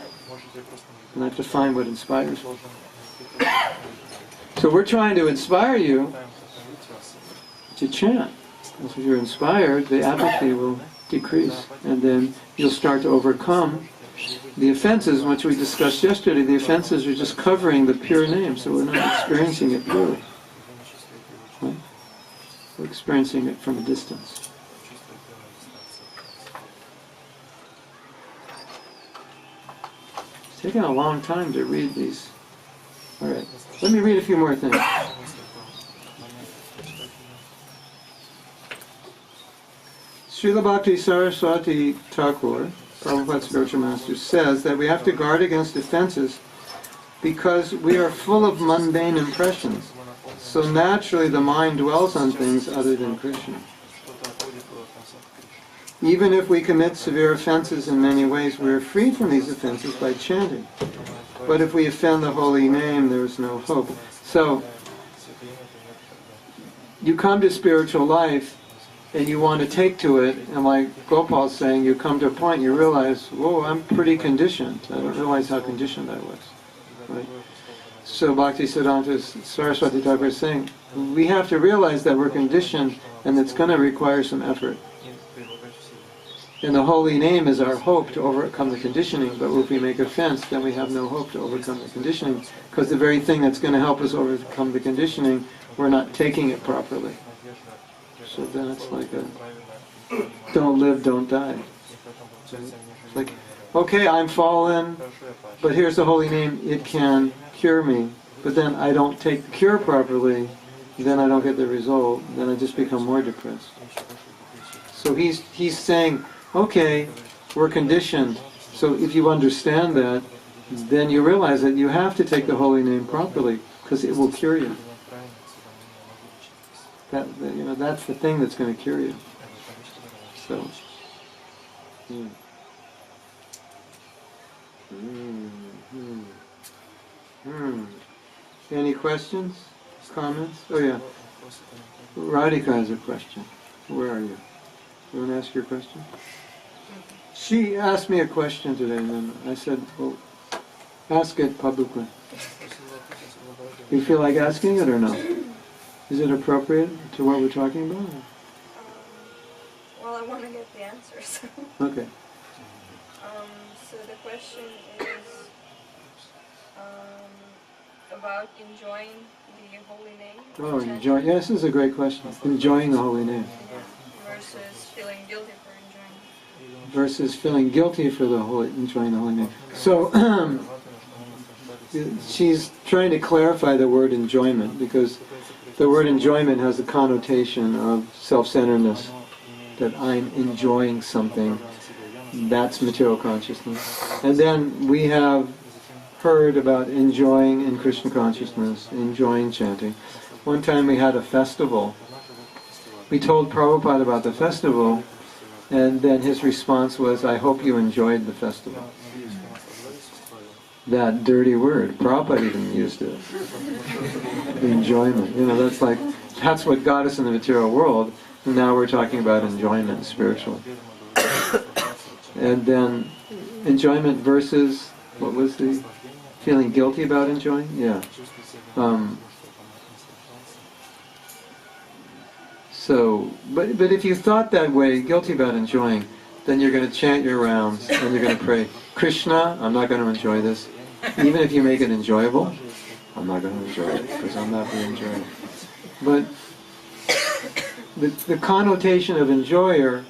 And I have to find what inspires me. So we're trying to inspire you to chant. If you're inspired, the apathy will decrease, and then you'll start to overcome the offenses, which we discussed yesterday. The offenses are just covering the pure name, so we're not experiencing it purely. Right? We're experiencing it from a distance. It's taking a long time to read these. All right, let me read a few more things. Srila Bhakti Saraswati Thakur, Prabhupada's spiritual master, says that we have to guard against offenses because we are full of mundane impressions. So naturally the mind dwells on things other than Krishna. Even if we commit severe offenses in many ways, we are freed from these offenses by chanting. But if we offend the holy name, there is no hope. So, you come to spiritual life and you want to take to it, and like Gopal's saying, you come to a point you realize, whoa, I'm pretty conditioned. I don't realize how conditioned I was. Right? So Bhaktisiddhanta Saraswati Thakur is saying, we have to realize that we're conditioned and it's going to require some effort. And the holy name is our hope to overcome the conditioning, but if we make offense, then we have no hope to overcome the conditioning, because the very thing that's going to help us overcome the conditioning, we're not taking it properly. So then it's like a don't live, don't die. It's like, okay, I'm fallen, but here's the holy name, it can cure me. But then I don't take the cure properly, then I don't get the result, then I just become more depressed. So he's saying, okay, we're conditioned. So if you understand that, then you realize that you have to take the holy name properly, because it will cure you. That's the thing that's going to cure you. So. Any questions? Comments? Oh yeah. Radhika has a question. Where are you? You want to ask your question? She asked me a question today, and then I said, well, ask it publicly. You feel like asking it or no? Is it appropriate to what we're talking about? Well, I want to get the answers. Okay. So the question is about enjoying the holy name. Oh, enjoy. Yes, this is a great question. Enjoying the holy name. Versus feeling guilty for enjoying it. Versus feeling guilty for enjoying the holy name. So, she's trying to clarify the word enjoyment, because the word enjoyment has a connotation of self-centeredness, that I'm enjoying something. That's material consciousness. And then we have heard about enjoying in Krishna consciousness, enjoying chanting. One time we had a festival. We told Prabhupada about the festival, and then his response was, I hope you enjoyed the festival. That dirty word. Prabhupada even used it. Enjoyment. That's what got us in the material world. And now we're talking about enjoyment spiritually. And then enjoyment versus, what was the feeling guilty about enjoying? Yeah. But if you thought that way, guilty about enjoying, then you're going to chant your rounds and you're going to pray, Krishna, I'm not going to enjoy this. Even if you make it enjoyable, I'm not going to enjoy it because I'm not going to enjoy it. But the connotation of enjoyer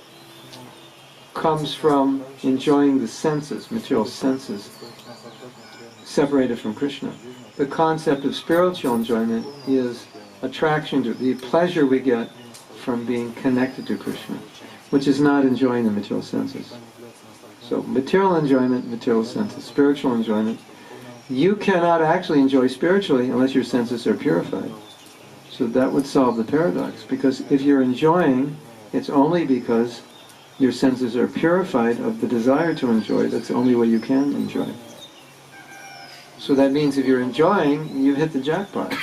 comes from enjoying the senses, material senses, separated from Krishna. The concept of spiritual enjoyment is attraction to the pleasure we get from being connected to Krishna, which is not enjoying the material senses. So material enjoyment, material senses, spiritual enjoyment. You cannot actually enjoy spiritually unless your senses are purified. So that would solve the paradox, because if you're enjoying, it's only because your senses are purified of the desire to enjoy. That's the only way you can enjoy. So that means if you're enjoying, you've hit the jackpot.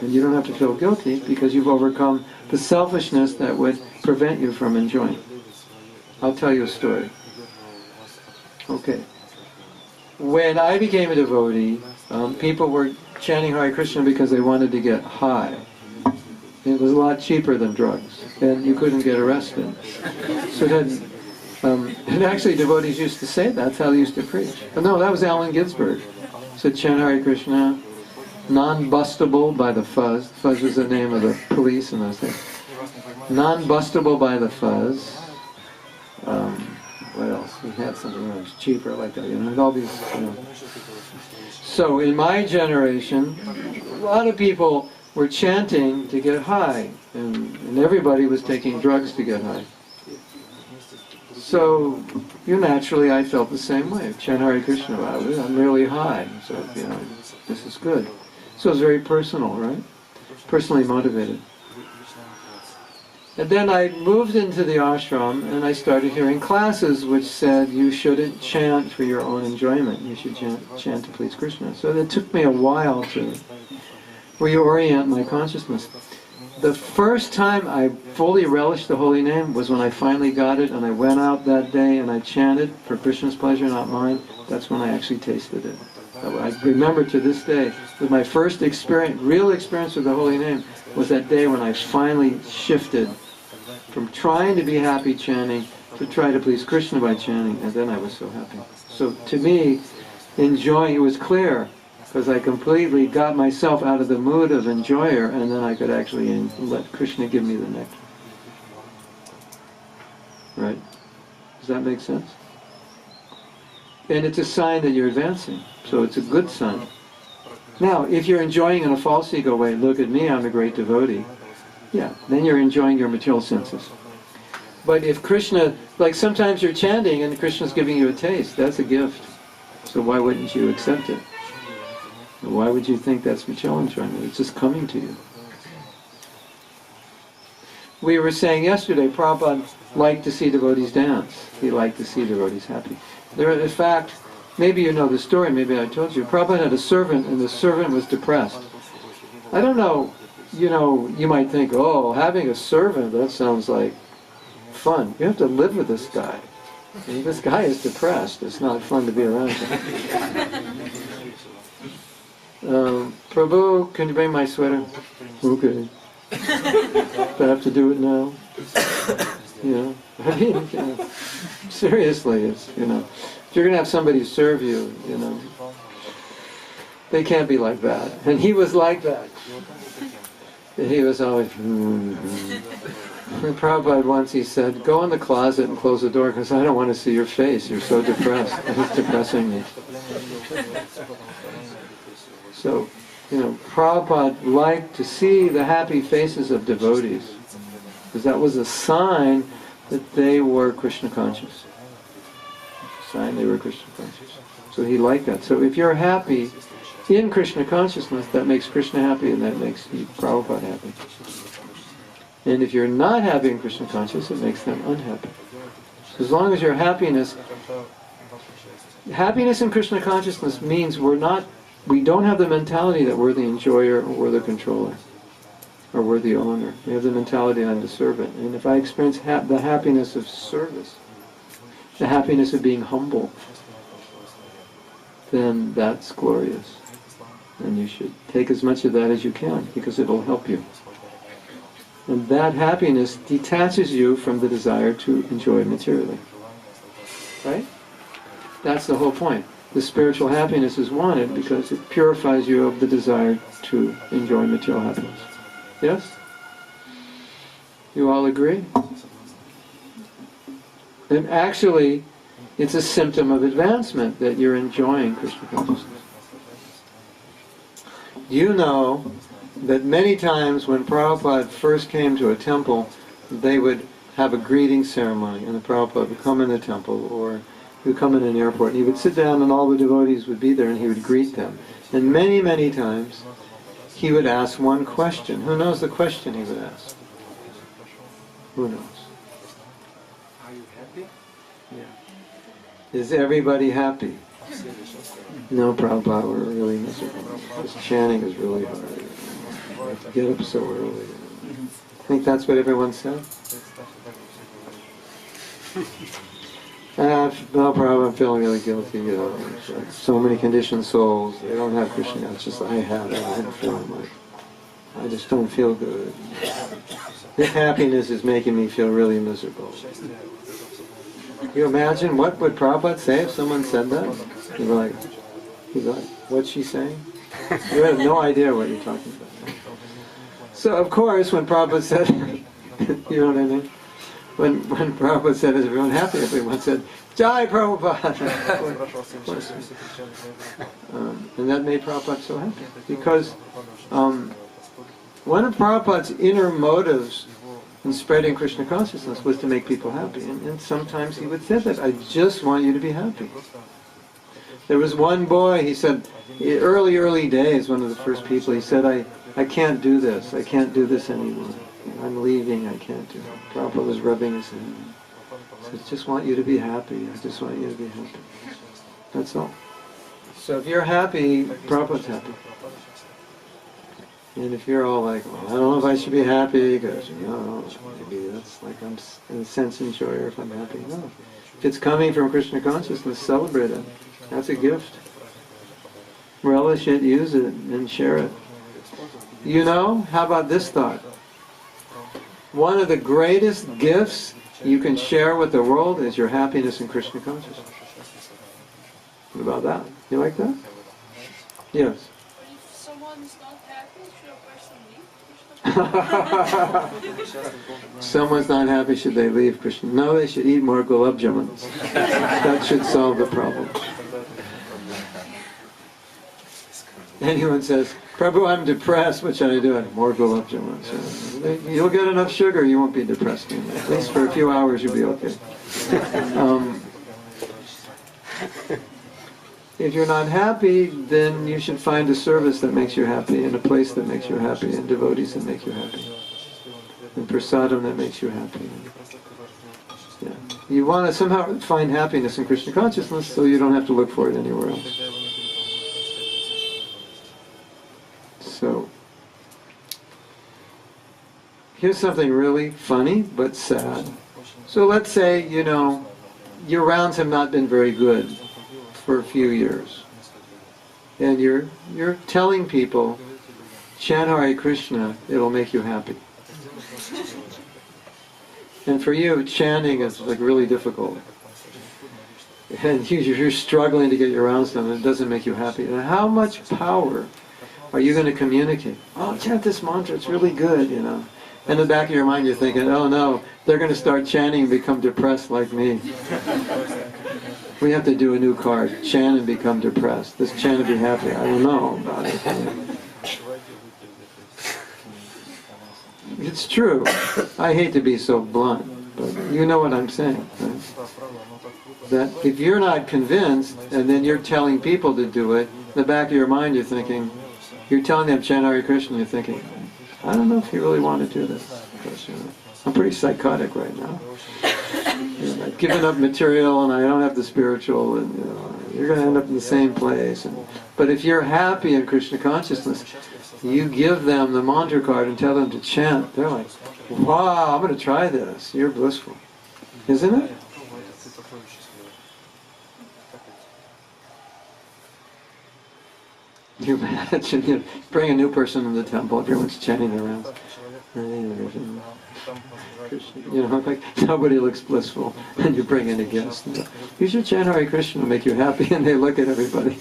And you don't have to feel guilty because you've overcome the selfishness that would prevent you from enjoying. I'll tell you a story. Okay. When I became a devotee, people were chanting Hare Krishna because they wanted to get high. It was a lot cheaper than drugs, and you couldn't get arrested. So then, and actually devotees used to say that's how they used to preach. But no, that was Allen Ginsberg. He said, chant Hare Krishna, non-bustable by the fuzz. Fuzz was the name of the police in those days. Non-bustable by the fuzz. What else? He had something that was cheaper like that, you know, and all these, you know. So in my generation, a lot of people were chanting to get high, and everybody was taking drugs to get high. So, naturally I felt the same way. Chant Hare Krishna, I'm really high, so, this is good. So it's very personal, right? Personally motivated. And then I moved into the ashram and I started hearing classes which said you shouldn't chant for your own enjoyment. You should chant to please Krishna. So it took me a while to reorient my consciousness. The first time I fully relished the holy name was when I finally got it and I went out that day and I chanted for Krishna's pleasure, not mine. That's when I actually tasted it. I remember to this day that my first experience, real experience with the holy name was that day when I finally shifted from trying to be happy chanting to try to please Krishna by chanting, and then I was so happy. So to me, enjoying, it was clear, because I completely got myself out of the mood of enjoyer, and then I could actually let Krishna give me the nectar. Right? Does that make sense? And it's a sign that you're advancing, so it's a good sign. Now, if you're enjoying in a false ego way, look at me, I'm a great devotee, yeah, then you're enjoying your material senses. But if Krishna, like sometimes you're chanting and Krishna's giving you a taste, that's a gift. So why wouldn't you accept it? Why would you think that's material enjoyment? It's just coming to you. We were saying yesterday, Prabhupada liked to see devotees dance. He liked to see devotees happy. In fact, maybe you know the story, maybe I told you. Prabhupada had a servant and the servant was depressed. I don't know, you might think, oh, having a servant, that sounds like fun. You have to live with this guy. And this guy is depressed. It's not fun to be around him. Prabhu, can you bring my sweater? Okay. Do I have to do it now? I mean, seriously, it's, if you're going to have somebody serve you, they can't be like that. And he was like that. He was always, Prabhupada once, he said, go in the closet and close the door because I don't want to see your face. You're so depressed. It's depressing me. So, Prabhupada liked to see the happy faces of devotees because that was a sign that they were Krishna conscious. A sign they were Krishna conscious. So he liked that. So if you're happy in Krishna consciousness, that makes Krishna happy and that makes Prabhupada happy. And if you're not happy in Krishna consciousness, it makes them unhappy. So as long as your happiness in Krishna consciousness means we don't have the mentality that we're the enjoyer or we're the controller or we're the owner. We have the mentality I'm the servant. And if I experience the happiness of service, the happiness of being humble, then that's glorious. And you should take as much of that as you can because it will help you. And that happiness detaches you from the desire to enjoy materially. Right? That's the whole point. The spiritual happiness is wanted because it purifies you of the desire to enjoy material happiness. Yes? You all agree? And actually, it's a symptom of advancement that you're enjoying Krishna consciousness. You know that many times when Prabhupada first came to a temple, they would have a greeting ceremony, and the Prabhupada would come in the temple, or he would come in an airport, and he would sit down and all the devotees would be there and he would greet them. And many, many times he would ask one question. Who knows the question he would ask? Who knows? Are you happy? Yeah. Is everybody happy? No, Prabhupada, we're really miserable. This chanting is really hard. I have to get up so early. I think that's what everyone said? No problem, I'm feeling really guilty. Like so many conditioned souls, they don't have Krishna. It's just I have it. I'm feeling like I just don't feel good. This happiness is making me feel really miserable. Can you imagine what would Prabhupada say if someone said that? He'd be like, what's she saying? You have no idea what you're talking about. So of course, when Prabhupada said, you know what I mean? When Prabhupada said, is everyone happy? Everyone said, Jai Prabhupada! And that made Prabhupada so happy. Because one of Prabhupada's inner motives in spreading Krishna consciousness was to make people happy. And sometimes he would say that, I just want you to be happy. There was one boy, he said, early days, one of the first people, he said, I can't do this. I can't do this anymore. I'm leaving, I can't do it. Prabhupada was rubbing his hand. He said, I just want you to be happy. I just want you to be happy. That's all. So if you're happy, Prabhupada's happy. And if you're all like, well, I don't know if I should be happy, because, maybe that's like I'm in a sense enjoyer if I'm happy. No. If it's coming from Krishna consciousness, celebrate it. That's a gift. Relish it, use it, and share it. How about this thought? One of the greatest gifts you can share with the world is your happiness in Krishna consciousness. What about that? You like that? Yes. If someone is not happy, should a person leave Krishna? Someone's not happy, should they leave Krishna? No, they should eat more gulab jamuns. That should solve the problem. Anyone says, Prabhu, I'm depressed, what should I do? More gulab jamuns. You'll get enough sugar, you won't be depressed anymore. At least for a few hours you'll be okay. If you're not happy, then you should find a service that makes you happy, and a place that makes you happy, and devotees that make you happy, and prasadam that makes you happy. Yeah. You want to somehow find happiness in Krishna consciousness so you don't have to look for it anywhere else. So, here's something really funny but sad. So let's say, your rounds have not been very good for a few years. And you're telling people, chant Hare Krishna, it'll make you happy. And for you, chanting is like really difficult. And you're struggling to get your rounds done, and it doesn't make you happy. And how much power are you going to communicate? Oh, chant this mantra, it's really good, In the back of your mind you're thinking, oh no, they're going to start chanting and become depressed like me. We have to do a new card, chant and become depressed. This chant to be happy. I don't know about it. It's true. I hate to be so blunt, but you know what I'm saying. Right? That if you're not convinced, and then you're telling people to do it, in the back of your mind you're thinking, you're telling them chant Hare Krishna, you're thinking, I don't know if you really want to do this. Because, I'm pretty psychotic right now. I've given up material and I don't have the spiritual, and you're going to end up in the same place. But if you're happy in Krishna consciousness, you give them the mantra card and tell them to chant. They're like, wow, I'm going to try this. You're blissful. Isn't it? You imagine, bring a new person in the temple, everyone's chanting around. Like nobody looks blissful, and you bring in a guest. You should chant Hare Krishna to make you happy, and they look at everybody.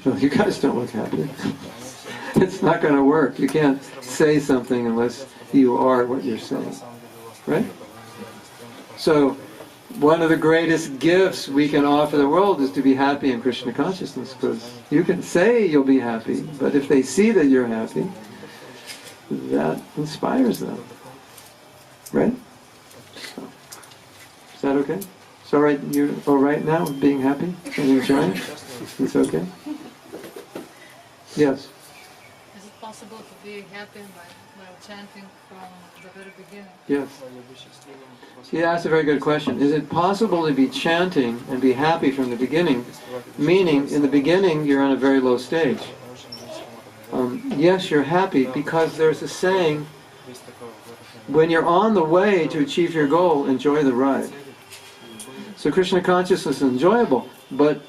Well, you guys don't look happy. It's not going to work. You can't say something unless you are what you're saying. Right? So, one of the greatest gifts we can offer the world is to be happy in Krishna consciousness, because you can say you'll be happy, but if they see that you're happy, that inspires them. Right? that okay? It's all right, you're all right now, being happy and enjoying? It's okay? Yes? Is it possible to be happy while chanting from the very beginning? Yes. Yeah, that's a very good question. Is it possible to be chanting and be happy from the beginning? Meaning, in the beginning, you're on a very low stage. Yes, you're happy because there's a saying, when you're on the way to achieve your goal, enjoy the ride. So Krishna consciousness is enjoyable, but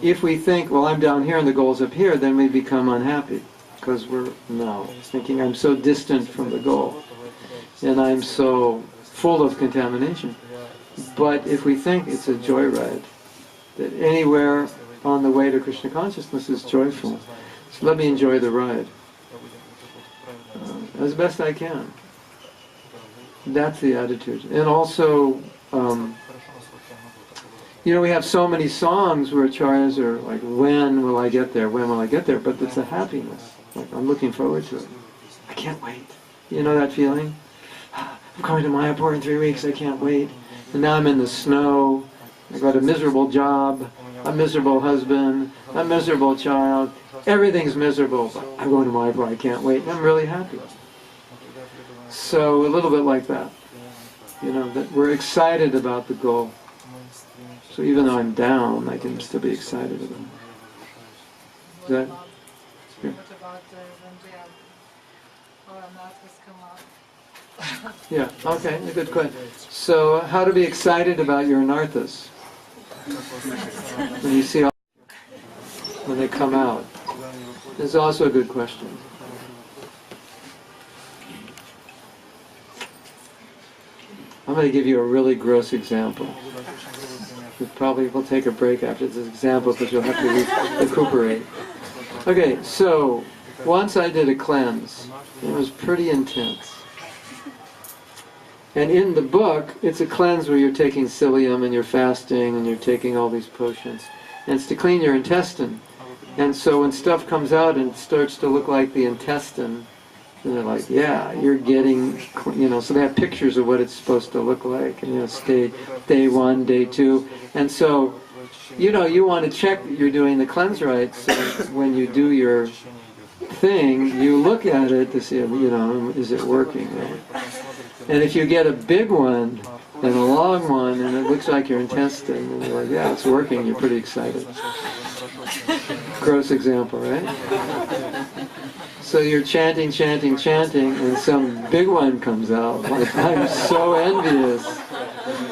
if we think, well, I'm down here and the goal's up here, then we become unhappy because we're now thinking I'm so distant from the goal and I'm so full of contamination. But if we think it's a joyride, that anywhere on the way to Krishna consciousness is joyful, so let me enjoy the ride as best I can. That's the attitude. And also, you know, we have so many songs where acharyas are like, when will I get there, when will I get there? But it's a happiness. Like, I'm looking forward to it. I can't wait. You know that feeling? I'm coming to Mayapur in 3 weeks, I can't wait. And now I'm in the snow, I got a miserable job, a miserable husband, a miserable child, everything's miserable, but I'm going to Mayapur, I can't wait, and I'm really happy. So, a little bit like that. You know, that we're excited about the goal. So even though I'm down, I can still be excited about it. What about when our Anarthas come out? Yeah, okay, a good question. So, how to be excited about your Anarthas? When you see all, when they come out. It's also a good question. I'm going to give you a really gross example. We'll take a break after this example because you'll have to recuperate. Okay, so once I did a cleanse. It was pretty intense. And in the book, it's a cleanse where you're taking psyllium and you're fasting and you're taking all these potions. And it's to clean your intestine. And so when stuff comes out and starts to look like the intestine, and they're like, yeah, you're getting, so they have pictures of what it's supposed to look like. And day 1, day 2. And so, you want to check that you're doing the cleanse right. So when you do your thing, you look at it to see, is it working right? And if you get a big one and a long one and it looks like your intestine, and you're like, yeah, it's working, you're pretty excited. Gross example, right? So you're chanting, and some big one comes out. Like, I'm so envious.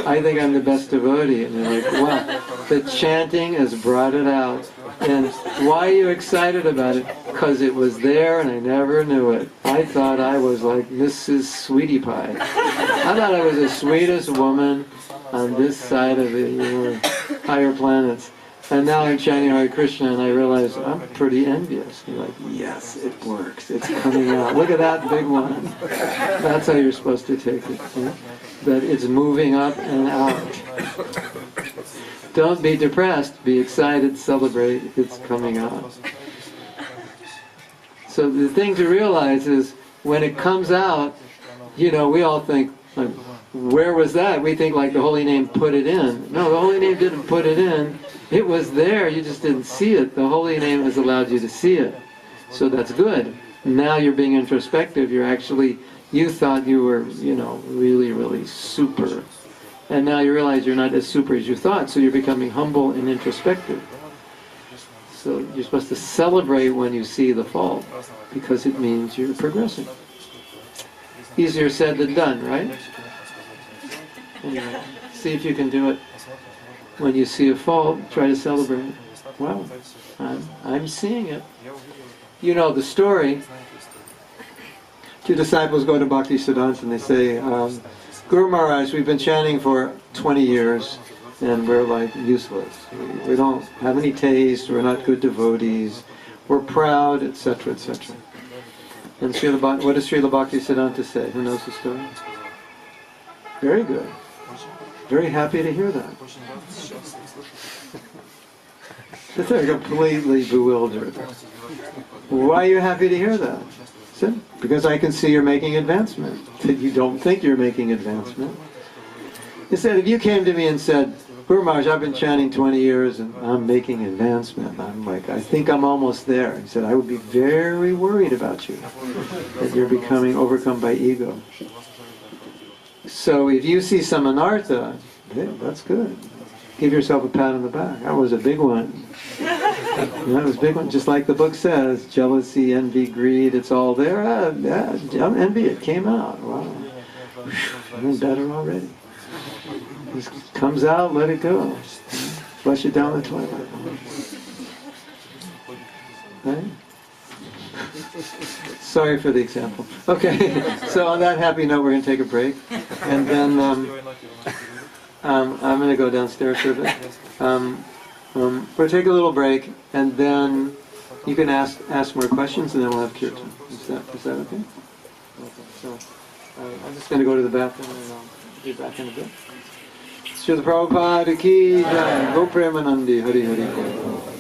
I think I'm the best devotee. And you're like, wow, the chanting has brought it out. And why are you excited about it? Because it was there and I never knew it. I thought I was like Mrs. Sweetie Pie. I thought I was the sweetest woman on this side of the higher planets. And now I'm chanting Hare Krishna and I realize I'm pretty envious. You're like, yes, it works. It's coming out. Look at that big one. That's how you're supposed to take it. Yeah? That it's moving up and out. Don't be depressed. Be excited. Celebrate. It's coming out. So the thing to realize is when it comes out, we all think, like, where was that? We think like the Holy Name put it in. No, the Holy Name didn't put it in. It was there, you just didn't see it. The Holy Name has allowed you to see it. So that's good. Now you're being introspective. You thought you were, really, really super. And now you realize you're not as super as you thought, so you're becoming humble and introspective. So you're supposed to celebrate when you see the fault, because it means you're progressing. Easier said than done, right? Anyway, see if you can do it. When you see a fault, try to celebrate it. Wow, I'm seeing it. You know the story. Two disciples go to Bhakti Siddhanta and they say, Guru Maharaj, we've been chanting for 20 years and we're like useless. We don't have any taste, we're not good devotees, we're proud, etc., etc. And what does Srila Bhakti Siddhanta say? Who knows the story? Very good. Very happy to hear that. They're completely bewildered. Why are you happy to hear that? Said, because I can see you're making advancement. You don't think you're making advancement. He said, if you came to me and said, Guru Maharaj, I've been chanting 20 years and I'm making advancement. I'm like, I think I'm almost there. He said, I would be very worried about you, that you're becoming overcome by ego. So if you see some anartha, hey, that's good. Give yourself a pat on the back. That was a big one. That was a big one. Just like the book says, jealousy, envy, greed, it's all there. Envy, it came out. Wow. I'm better already. This comes out, let it go. Flush it down the toilet. Right? Sorry for the example. Okay, so on that happy note, we're going to take a break. And then I'm going to go downstairs for a bit. We'll take a little break, and then you can ask more questions, and then we'll have kirtan. Is that okay? Okay, so I'm just going to go to the bathroom, and I'll be back in a bit. Srila Prabhupada ki jai, Go Premanandi, Hari Hari.